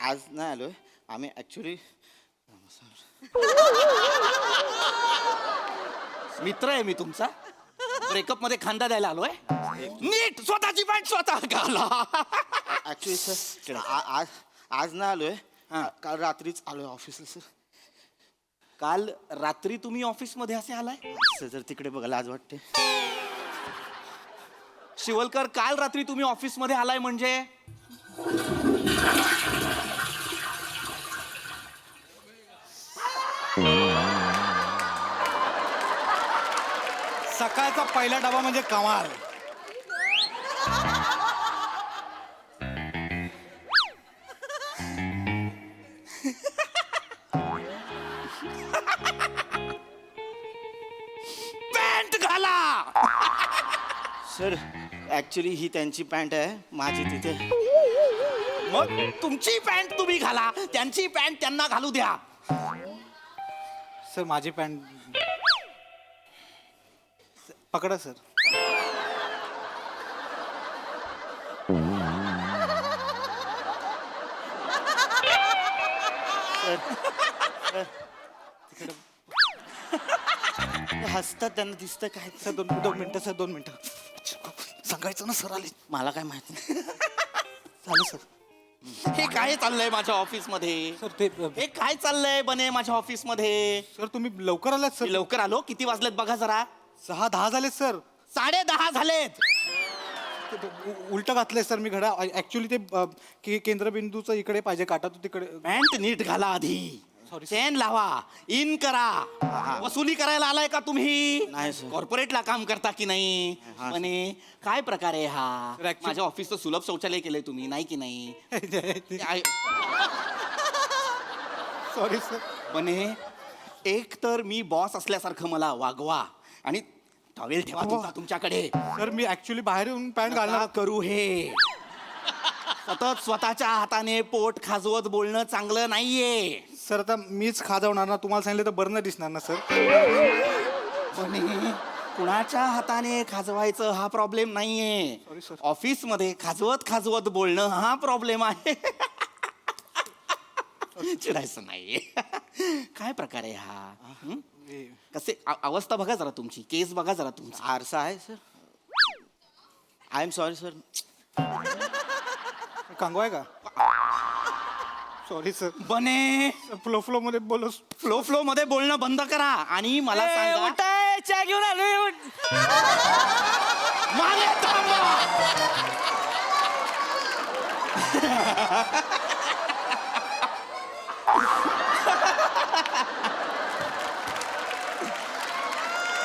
आज नाही आलोय आम्ही ॲक्च्युली मित्र आहे मी तुमचा. ब्रेकअप मध्ये खांदा द्यायला आलोय नीट स्वतःची पॅन्ट स्वतः घाला. ऍक्च्युली सर आज आज ना आलोय काल रात्रीच आलोय ऑफिसला सर. काल रात्री तुम्ही ऑफिस मध्ये असे आलाय. सर जर तिकडे बघायला आज वाटते. शिवलकर काल रात्री तुम्ही ऑफिस मध्ये आलाय म्हणजे सकाळचा पहिला डबा म्हणजे कमाल. पॅन्ट घाला. सर ऍक्च्युली ही त्यांची पॅन्ट आहे माझी तिथे. मग तुमची पॅन्ट तुम्ही घाला त्यांची पॅन्ट त्यांना घालू द्या. सर माझी पॅन्ट पकडा सर. हसतात त्यांना दिसतं काय. सर दोन मिनिटं सर 2 मिनिटं. सांगायचं ना सर आले. मला काय माहित नाही. झालं सर. हे काय चाललंय माझ्या ऑफिस मध्ये. सर ते हे काय चाललंय बने माझ्या ऑफिस मध्ये. सर तुम्ही लवकर आलात सर. मी लवकर आलो. किती वाजलेत बघा जरा. 6:10 झालेत सर. 10:30 झालेत. उलट घातलंय सर मी घडा. ऍक्च्युली ते केंद्रबिंदूचं इकडे पाहिजे काटा तो तिकडे. पॅन्ट नीट घाला आधी. चेन लावा. इन करा. वसुली करायला आलाय का तुम्ही. नाही, सर. कॉर्पोरेटला काम करता की नाही. पण काय प्रकार आहे हा. सर, actually- माझ्या ऑफिसचं सुलभ शौचालय केलंय तुम्ही नाही की नाही. Sorry sir. बने एक तर मी बॉस असल्यासारखं मला वागवा आणि टॉवेल ठेवा तुमचा तुमच्याकडे. सर मी ऍक्च्युली बाहेर येऊन पॅन्ट नका घालणार. करू हे. सतत स्वतःच्या हाताने पोट खाजवत बोलणं चांगलं नाहीये. सर आता मीच खाजवणार ना. तुम्हाला सांगितलं तर बरं नाही दिसणार ना सर. पण कुणाच्या हाताने खाजवायचं हा प्रॉब्लेम नाहीये. Sorry, sir. ऑफिस मध्ये खाजवत खाजवत बोलणं हा प्रॉब्लेम आहे. चिडायचं नाहीये. काय प्रकार आहे हा. हं? कसे अवस्था बघा जरा तुमची. केस बघा जरा तुमची. आरसा आहे sir. I am sorry sir. कांगवा आहे का. Sorry sir. बने फ्लो मध्ये बोलो. फ्लो मध्ये बोलणं बंद करा आणि मला सांगा. चहा घेऊन आलो. मागे थांबा.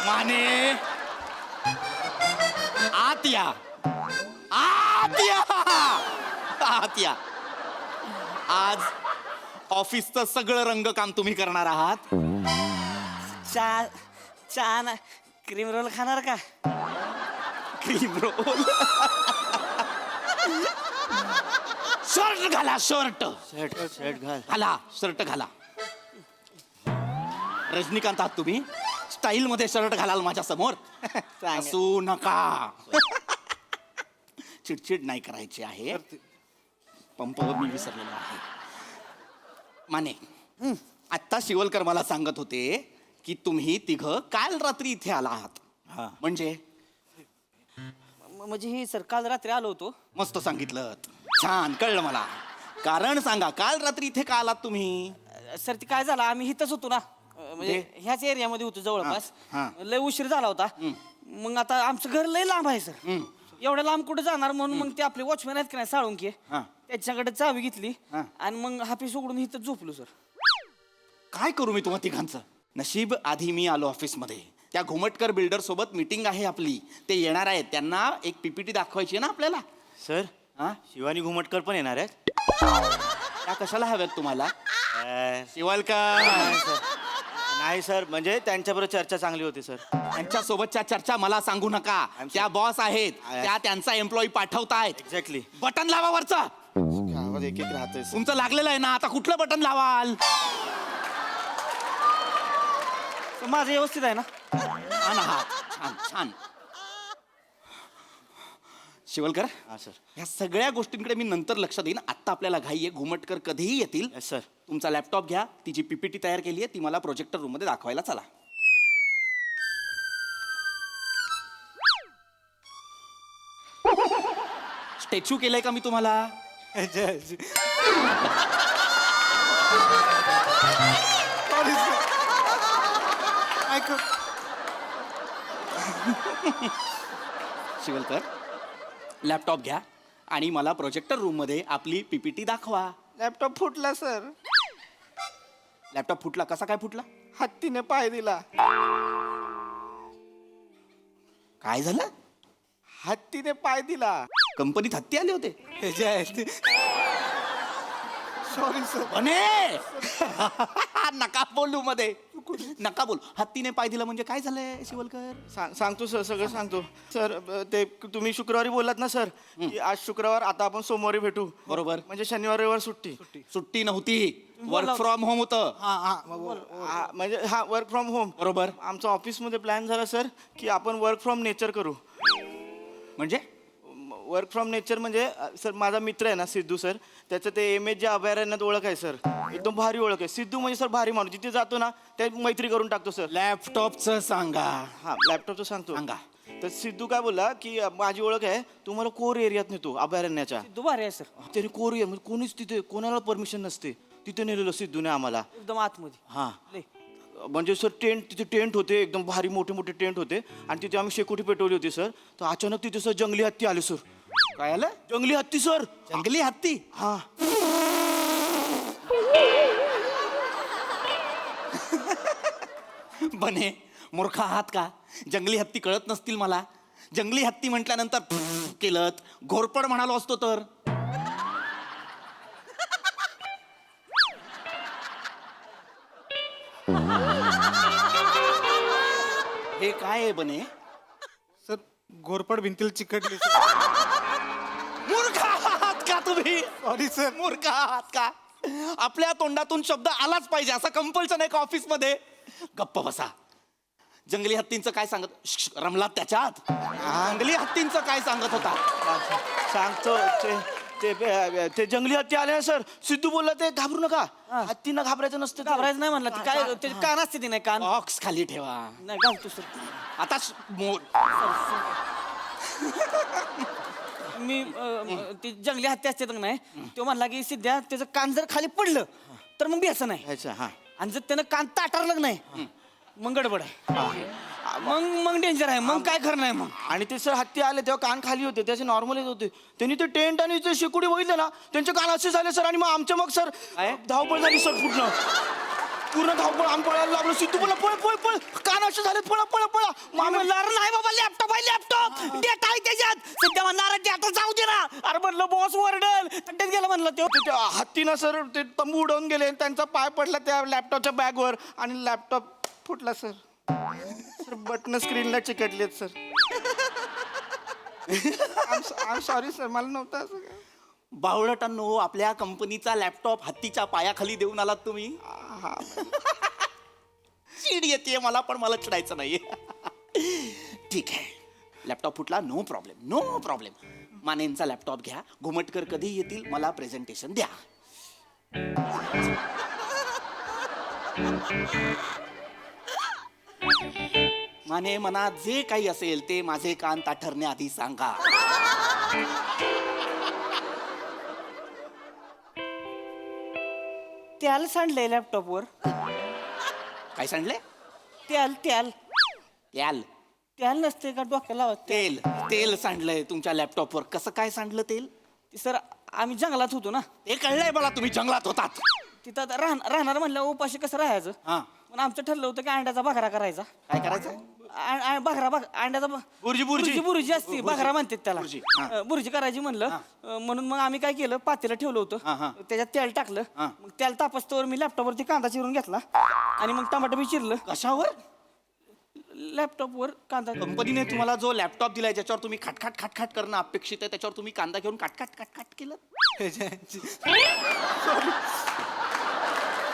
माने आत या. आत या. आत या. आज ऑफिसचं सगळं रंगकाम तुम्ही करणार आहात. चहा ना क्रीम रोल खाणार का. Cream roll. शर्ट घाला. शर्ट शर्ट घाल. घाला. शर्ट घाला. रजनीकांत आहात तुम्ही. स्टाईल मध्ये शर्ट घालाल माझ्या समोर. असू नका. चिडचिड नाही करायची आहे. पंपावर मी विसरलेलो आहे. माने आत्ता शिवलकर मला सांगत होते की तुम्ही तिघं काल रात्री इथे आला आहात. म्हणजे म्हणजे ही सर काल रात्री आलो होतो. मस्त सांगितलं. छान कळलं मला. कारण सांगा काल रात्री इथे का आलात तुम्ही. सर ते काय झालं आम्ही इथंच होतो ना. म्हणजे ह्याच एरियामध्ये होतो जवळपास. हा. लय उशीर झाला होता. मग आता आमचं घर लय लांब आहे सर. एवढ्या लांब कुठे जाणार म्हणून मग ते आपले वॉचमॅन आहेत की नाही साळुंके हा. त्याच्याकडे चावी घेतली हा. आणि मग हापीस उघडून इथं झोपलो सर. काय करू मी तुम्हा तिघांचं. नशीब आधी मी आलो ऑफिसमध्ये. त्या घुमटकर बिल्डर सोबत मीटिंग आहे आपली. ते येणार आहेत. त्यांना एक पीपीटी दाखवायची आहे ना आपल्याला. सर हा शिवानी घुमटकर पण येणार आहेत. त्या कशाला हव्यात तुम्हाला. शिवलकर नाही सर म्हणजे त्यांच्याबरोबर चर्चा चांगली होती सर. त्यांच्या सोबतच्या चर्चा मला सांगू नका. त्या बॉस आहेत. त्या त्यांचा एम्प्लॉई पाठवतायत. एक्झॅक्टली. बटन लावा वरचं. आवाज एक एक राहतोय सर. तुमचं लागलेलं आहे ना. आता कुठलं बटन लावाल. तर माझं व्यवस्थित आहे ना. छान आहात. छान छान. शिवलकर हा सर. ह्या सगळ्या गोष्टींकडे मी नंतर लक्ष देईन. आत्ता आपल्याला घाई आहे. घुमटकर कधीही येतील. Yes sir. तुमचा लॅपटॉप घ्या. तिची पीपीटी तयार केली आहे. ती मला प्रोजेक्टर रूम मध्ये दाखवायला चला. स्टॅच्यू केलंय का मी तुम्हाला? शिवलकर, लॅपटॉप घ्या आणि मला प्रोजेक्टर रूम मध्ये आपली पीपीटी दाखवा. लॅपटॉप फुटला सर. लॅपटॉप फुटला? कसा काय फुटला? हत्तीने पाय दिला. काय झालं? हत्तीने पाय दिला. कंपनीत हत्ती आले होते? Sorry sir. अने नका बोलू मध्ये, नका बोल. हत्तीने पाय दिला म्हणजे काय झालंय शिवलकर? सांगतो सर, सगळं सांगतो सर. ते तुम्ही शुक्रवारी बोललात ना सर, की आज शुक्रवार, आता आपण सोमवारी भेटू. बरोबर. म्हणजे शनिवार रविवार सुट्टी. सुट्टी नव्हती, वर्क फ्रॉम होम होतं. म्हणजे हा वर्क फ्रॉम होम. बरोबर. आमचा ऑफिसमध्ये प्लॅन झाला सर, की आपण वर्क फ्रॉम नेचर करू. म्हणजे वर्क फ्रॉम नेचर म्हणजे सर, माझा मित्र आहे ना सिद्धू सर, त्याचं ते एम एच ज्या अभयारण्यात ओळख आहे सर, एकदम भारी ओळख आहे. सिद्धू म्हणजे सर भारी माणूस, जिथे जातो ना त्या मैत्री करून टाकतो सर. लॅपटॉपचं सांगा. हा, लॅपटॉपचं सांगतो. सांगा. तर सिद्धू काय बोलला की माझी ओळख आहे, तुम्हाला कोर एरियात नेतो अभयारण्याच्या. दुबारे आहे सर, त्याने कोर एरिया म्हणजे कोणीच तिथे, कोणाला परमिशन नसते, तिथे नेलेलं सिद्धूने आम्हाला. एकदम आतमध्ये. हा, लय. म्हणजे सर तिथे टेंट होते, एकदम भारी मोठे मोठे टेंट होते, आणि तिथे आम्ही शेकोटी पेटवली होती सर. तर अचानक तिथे सर जंगली हत्ती आले सर. काय आलं? जंगली हत्ती सर. जंगली हत्ती? हा. बने, मूर्ख आहात का? जंगली हत्ती कळत नसतील मला? जंगली हत्ती म्हटल्यानंतर केलं, घोरपड म्हणालो असतो तर. हे काय आहे बने? सर घोरपड भिंतीला चिकटली. मूर्ख आहात का तुम्ही? Sorry sir. मूर्ख आहात का? आपल्या तोंडातून शब्द आलाच पाहिजे असं कंपल्शन आहे का ऑफिसमध्ये? गप्प बसा. जंगली हत्तींचं काय सांगत? रमलात त्याच्यात? जंगली हत्तींचं काय सांगत होता? सांगतो. ते जंगली हत्ती आले ना सर. सिद्धू बोलला ते घाबरू नका, हत्तींना घाबरायचं नसतं. घाबरायचं नाही म्हणलं. ती काय त्याचे कान असते ती नाही कान. बॉक्स खाली ठेवा. नाही घालतो सर. आता मी ती जंगली हत्ती असते तर नाही, तो म्हणला की सिद्ध्या त्याचं कान जर खाली पडलं तर मग बेसन नाही, अच्छा. हा. आणि जर त्यानं कान ताटारलं नाही मग गडबड आहे. मग डेंजर आहे. मग काय खरं नाही मग. आणि ते सर हत्ती आले तेव्हा कान खाली होते, त्याचे नॉर्मलच होते. त्यांनी ते टेंट आणि ते शेकोटी बघितले ना, त्यांचे कान असे झाले सर. आणि मग आमच्या मग सर धावपळ झाली सर. पूर्ण धावपळ. आम्ही पळायला लागलो. सिद्धू बोला पळ पळ पळ, कान असे झाले, पळा पळा पळा. मग आम्ही म्हणलं अरे नाही बाबा, लॅपटॉप आहे, लॅपटॉप डेटा आहे त्याच्यात. सध्या म्हणणार डेटा जाऊ दे ना. अरे म्हणलं बॉस वरडल, तट्ट्यात गेलं म्हणलं तो. ते हत्तीनं सर ते तंबू उडवून गेले, त्यांचा पाय पडला त्या लॅपटॉपच्या बॅगवर आणि लॅपटॉप फुटला सर. सर बटन स्क्रीनला चिकटलेत सर. सॉरी सर, मला नव्हतं असं काय. बावळटांनो, आपल्या कंपनीचा लॅपटॉप हत्तीच्या पायाखाली देऊन आलात तुम्ही. चिड येते मला, पण मला चिडायचं नाहीये. ठीक आहे, लॅपटॉप फुटला, नो प्रॉब्लेम, नो प्रॉब्लेम. मानेंचा लॅपटॉप घ्या. घुमटकर कधी येतील मला प्रेझेंटेशन द्या. माने, मनात जे काही असेल ते माझे कान ताठरण्याआधी सांगा. त्याला सांडलंय लॅपटॉपवर. काय सांडले? त्याल त्याल याल त्याल नसते का डोक्याला लावत? तेल तेल सांडलंय तुमच्या लॅपटॉपवर. कसं काय सांडलं तेल? सर आम्ही जंगलात होतो ना, ते कळलंय मला, तुम्ही जंगलात होतात. तिथं आता राहणार म्हणलं उपाशी कसं राहायचं. हा, पण आमचं ठरलं होतं की अंड्याचा बघरा करायचा. काय करायचं? अंड्याचा बुर्जी बुर्जी बुर्जी असते, बघरा म्हणतात त्याला. बुर्जी, हा. बुर्जी करायची म्हणलं. म्हणून मग आम्ही काय केलं, पातेलं ठेवलं हा, होतं, हा. त्याच्यात तेल टाकलं. हा. मग तेल तापस्तवर मी लॅपटॉपवरती कांदा चिरून घेतला आणि मग टमाटर बी चिरलं. कशावर? लॅपटॉपवर कांदा. कंपनीने तुम्हाला जो लॅपटॉप दिलाय ज्याच्यावर तुम्ही खाटखाट खाटखाट करणं अपेक्षित आहे, त्याच्यावर तुम्ही कांदा घेऊन काटखाट काटखाट केलं.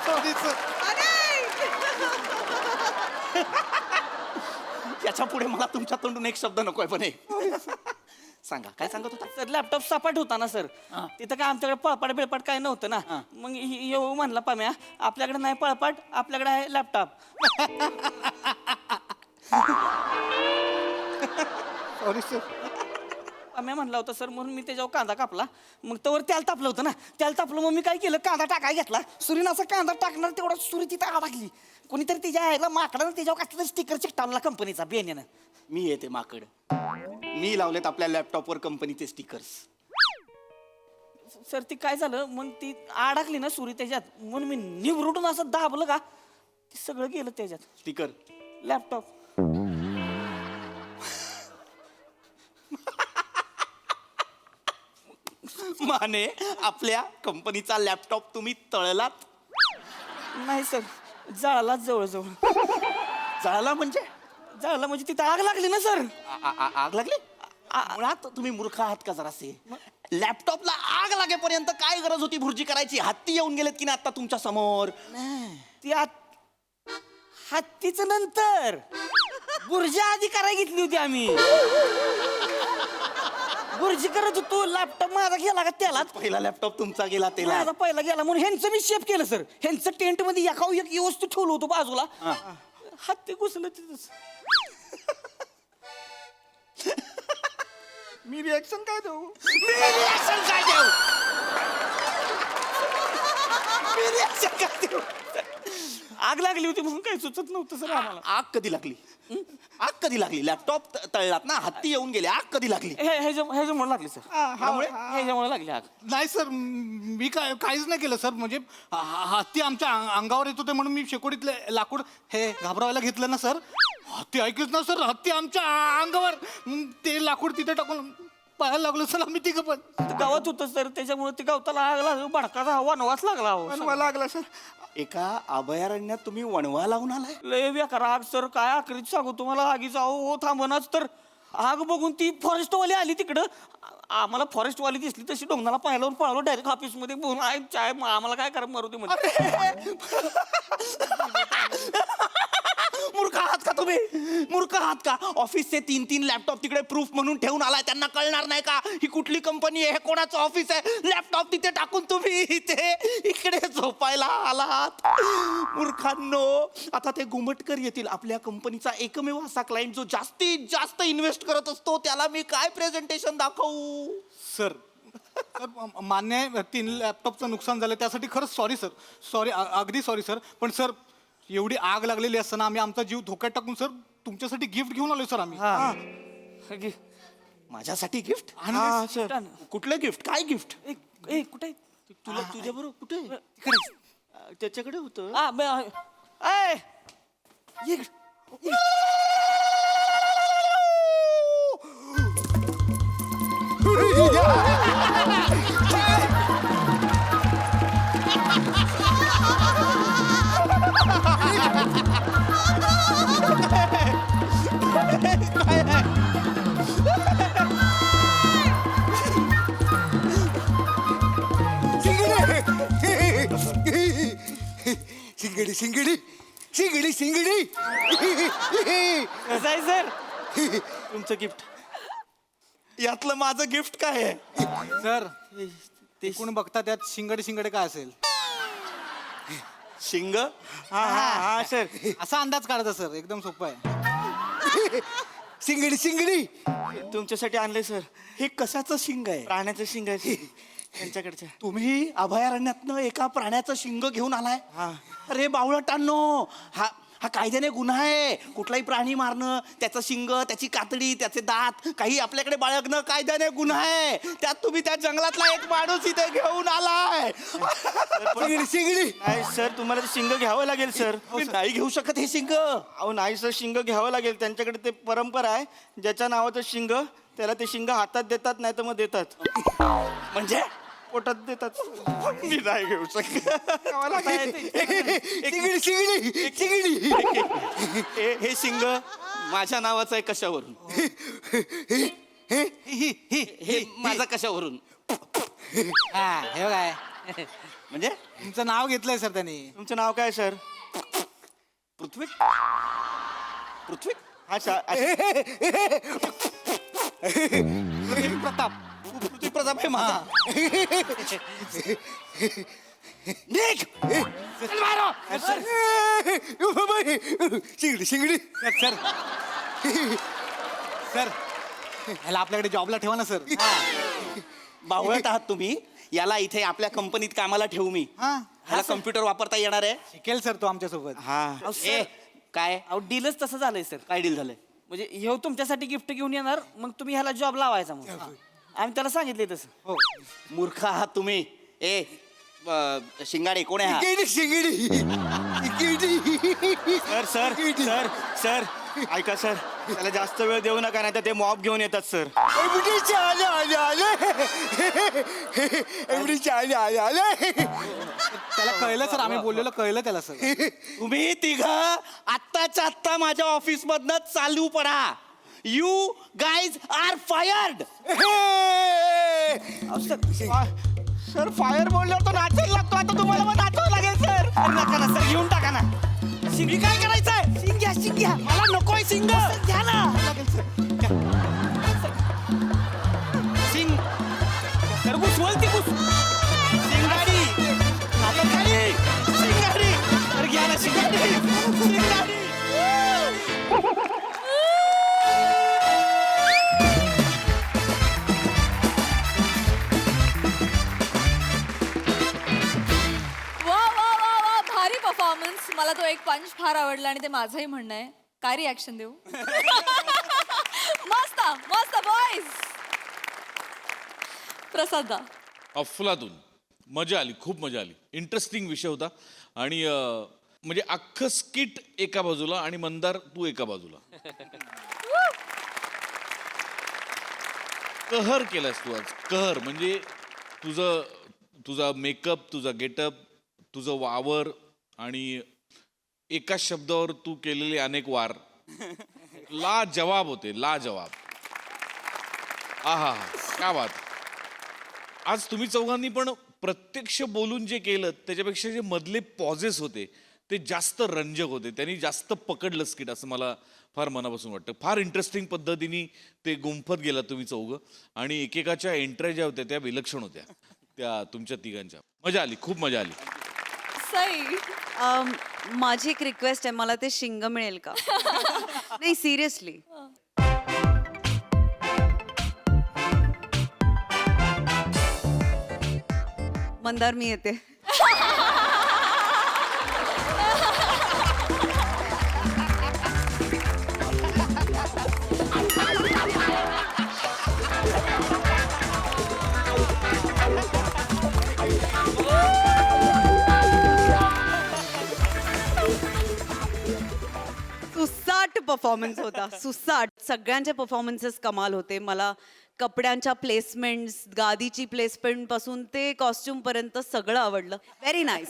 Sorry sir. याच्या पुढे मला तुमच्या तोंडून एक शब्द नकोय. पण सांगा, काय सांगत होता? सर लॅपटॉप सपाट होता ना सर. हा. तिथं काय आमच्याकडे पळपाट बिळपाट काय नव्हतं ना. हा. मग येऊ म्हणला पाम्या, आपल्याकडे नाही पळपाट, आपल्याकडे आहे लॅपटॉप. Sorry sir. आम्ही म्हणला होता सर म्हणून मी त्याच्यावर कांदा कापला मग तवर त्याला तापलं होतं ना त्याला तापलं मग मी काय केलं कांदा टाकाय घेतला सुरीनं असा कांदा टाकणार तेवढा सुरी तिथं अडकली कोणीतरी तिच्या आईला माकडानं त्याच्यावर कसलं तरी स्टिकर चिकटावला कंपनीचा बेण्यानं मी येते माकड मी लावलेत आपल्या लॅपटॉपवर कंपनीचे स्टिकर्स. सर ती काय झालं मग ती अडकली ना सुरी त्याच्यात म्हणून मी निवडून असं दाबलं का ते सगळं गेलं त्याच्यात स्टिकर लॅपटॉप माने आपल्या कंपनीचा लॅपटॉप तुम्ही तळलात. नाही सर जळाला जवळजवळ जळाला म्हणजे जळाला म्हणजे तिथं आग लागली ना सर आग लागली. मुळात तुम्ही मूर्ख आहात का जरासे. लॅपटॉपला आग लागेपर्यंत काय गरज होती भुर्जी करायची. हत्ती येऊन गेलेत की नाही आता तुमच्या समोर. ती हत्तीच नंतर बुर्जा आधी करायला घेतली होती आम्ही बुर्जी करत होतो लॅपटॉप माझा गेला का त्यालाच पहिला लॅपटॉप तुमचा गेला त्याला. माझा पहिला गेला म्हणून ह्यांचं मी शेप केलं सर ह्यांचं टेंट मध्ये एका एक वस्तू ठेवलं होतं बाजूला हत्ती घुसलं तिथंच मी रिॲक्शन काय देऊ. मी reaction काय देऊ? मी reaction काय देऊ. आग लागली होती म्हणून काही सुचत नव्हतं सर आम्हाला आग कधी लागली. आग कधी लागली. लॅपटॉप तळलात ना हत्ती येऊन गेले. आग कधी लागली. ह्याच्यामुळे लागली सर ह्याच्यामुळे लागली आग नाही सर मी काहीच नाही केलं सर म्हणजे हत्ती आमच्या अंगावर येत होते म्हणून मी शेकोडीतले लाकूड हे घाबरावायला घेतलं ना सर. हत्ती ऐकलीच ना सर हत्ती आमच्या अंगावर ते लाकूड तिथे टाकून पाहायला लागलो सर आम्ही तिघं पण. ते गावात होतं सर त्याच्यामुळे ते गावताला आग लागला भडकाचा वनवास लागला अहो. वणवा लागला सर. एका अभयारण्यात तुम्ही वणवा लावून आलाय. लय बेकार आग सर काय आखरीत सांगू तुम्हाला आगीचा हो थांबनाच तर आग बघून ती फॉरेस्टवाली आली तिकडं आम्हाला फॉरेस्टवाली दिसली तशी डोंगराला पाहिलं पळालो डायरेक्ट ऑफिसमध्ये बोलून आहे चाय आम्हाला काय करा मारुती मध्ये मूर्ख आहात का तुम्ही. मूर्ख आहात का. ऑफिसचे 3-3 लॅपटॉप तिकडे प्रूफ म्हणून ठेवून आलाय. त्यांना कळणार नाही का ही कुठली कंपनी आहे हे कोणाचं ऑफिस आहे. लॅपटॉप तिथे टाकून तुम्ही इथे इकडे झोपायला आलात. मूर्खांनो आता ते गुमटकर येतील. आपल्या कंपनीचा एकमेव असा क्लायंट जो जास्तीत जास्त इन्व्हेस्ट करत असतो त्याला मी काय प्रेझेंटेशन दाखवू. सर मान्य आहे 3 लॅपटॉपचं नुकसान झालं त्यासाठी खरंच सॉरी सर सॉरी अगदी सॉरी सर पण सर एवढी आग लागलेली असताना आम्ही आमचा जीव धोक्यात टाकून सर तुमच्यासाठी गिफ्ट घेऊन आलोय सर आम्ही. माझ्यासाठी गिफ्ट. कुठलं गिफ्ट. काय गिफ्ट. कुठे तुला तुझ्या बरोबर कुठे तिकडे त्याच्याकडे होतं. शिंगडी शिंगडी शिंगडी शिंगडी कसं आहे सर तुमचं गिफ्ट. यातलं माझं गिफ्ट काय आहे. सर ते कोण बघता त्यात शिंगडे शिंगडे काय असेल शिंग. हा सर असा अंदाज काढायचा सर एकदम सोपं आहे. शिंगडी शिंगडी तुमच्यासाठी आणले सर. हे कशाचं शिंग आहे. प्राण्याचं शिंग आहे त्यांच्याकडचं तुम्ही अभयारण्यातनं एका प्राण्याचं शिंग घेऊन आलाय. अरे बावळटांनो हा कायद्याने गुन्हा आहे. कुठलाही प्राणी मारणं त्याचं शिंग त्याची कातडी त्याचे दात काही आपल्याकडे बाळगणं कायद्याने गुन्हा आहे. त्यात तुम्ही त्या जंगलातला एक माणूस इथे घेऊन आलाय. शिंगडी शिंगडी नाही सर तुम्हाला ते शिंग घ्यावं लागेल सर मी नाही घेऊ शकत हे शिंग. अहो नाही सर शिंग घ्यावं लागेल त्यांच्याकडे ते परंपरा आहे ज्याच्या नावाचं शिंग त्याला ते शिंग हातात देतात नाही तर मग देतात म्हणजे पोटात देतात मी नाही घेऊ शकत. शिंगडी शिंगडी शिंगडी हे शिंग माझ्या नावाचं आहे कशावरून. हे माझं कशावरून. हा हे काय म्हणजे तुमचं नाव घेतलंय सर त्यांनी. तुमचं नाव काय सर पृथ्वी. पृथ्वी प्रताप पृथ्वी प्रताप आहे माझा. निघ. शिंगडी शिंगडी सर सर ह्याला आपल्याकडे जॉबला ठेवा ना सर. बावळट आहात तुम्ही. याला इथे आपल्या कंपनीत कामाला ठेवू मी. हा ह्याला कम्प्युटर वापरता येणार आहे. शिकेल सर तो आमच्यासोबत. हा ए काय अहो डीलच तसं झालंय सर. काय डील झालंय? म्हणजे हे तुमच्यासाठी गिफ्ट घेऊन येणार, मग तुम्ही ह्याला जॉब लावायचा. मग आम्ही त्याला सांगितले तसं. हो. मूर्ख आहात तुम्ही. ए शिंगाडे कोण आहे हा? सर सर सर सर ऐका सर, त्याला जास्त वेळ देऊ नका, नाही तर ते मॉब घेऊन येतात सर. त्याला कळलं सर, आम्ही बोललेलं कळलं त्याला सर. तुम्ही तिघ आत्ताच्या आत्ता माझ्या ऑफिस मधनं चालू पडा. You guys are fired. Sir fire बोलल्यावर तो नाचायला लागतो. आता तुम्हाला मग नाचावं लागेल सर. नका ना सर, घेऊन टाका ना. शिंगी काय करायचंय? शिंग्या शिंग्या मला नकोय सिंग. घ्या ना. सिंग खरबूस बोलती कुस. सिंगाडी सिंगाडी सिंगाडी. अरे घ्या ना सिंगाडी सिंगाडी. वा वा वा वा भारी परफॉर्मन्स. मला तो एक पंच फार आवडला आणि ते माझंही म्हणणं आहे. काय रिॲक्शन देऊ? मस्त मस्त बॉईज. प्रसाद दा. अफलातून मजा आली, खूप मजा आली. इंटरेस्टिंग विषय होता आणि म्हणजे अख्खं स्किट एका बाजूला आणि मंदार तू एका बाजूला. कहर केलास तू आज. कहर म्हणजे तुझा मेकअप, तुझा गेटअप, तुझं वावर आणि एका शब्दावर तू केलेले अनेक वार लाजवाब होते, लाजवाब. आहा क्या बात. आज तुम्ही चौघांनी पण प्रत्यक्ष बोलून जे केलं त्याच्यापेक्षा जे मधले पॉझेस होते ते जास्त रंजक होते. त्यांनी जास्त पकडलं स्किट असं मला फार मनापासून वाटतं. फार इंटरेस्टिंग पद्धतीने ते गुंफत गेला तुम्ही चौघं आणि एकेकाच्या एंट्र्या ज्या होत्या त्या विलक्षण होत्या, त्या तुमच्या तिघांच्या. मजा आली, खूप मजा आली. सई. माझी एक रिक्वेस्ट आहे, मला ते शिंग मिळेल का? नाही सिरियसली. मंदार मी येते. सुसाट परफॉर्मन्स होता, सुसाट. सगळ्यांचे परफॉर्मन्सेस कमाल होते. मला कपड्यांच्या प्लेसमेंट्स, गादीची प्लेसमेंट पासून ते कॉस्ट्युम पर्यंत सगळं आवडलं. Very nice.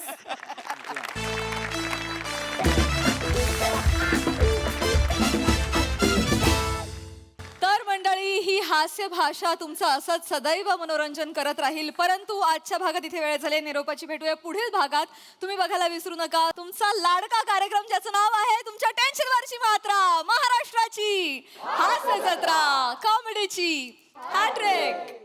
तर मंडळी, ही हास्य भाषा तुमचं असंच सदैव मनोरंजन करत राहील. परंतु आजच्या भागात इथे वेळ झाली निरोपाची. भेटूया पुढील भागात. तुम्ही बघायला विसरू नका तुमचा लाडका कार्यक्रम ज्याचं नाव आहे तुमच्या टेन्शनवरची मात्रा, महाराष्ट्राची हास्य जत्रा, कॉमेडीची हॅट्रिक.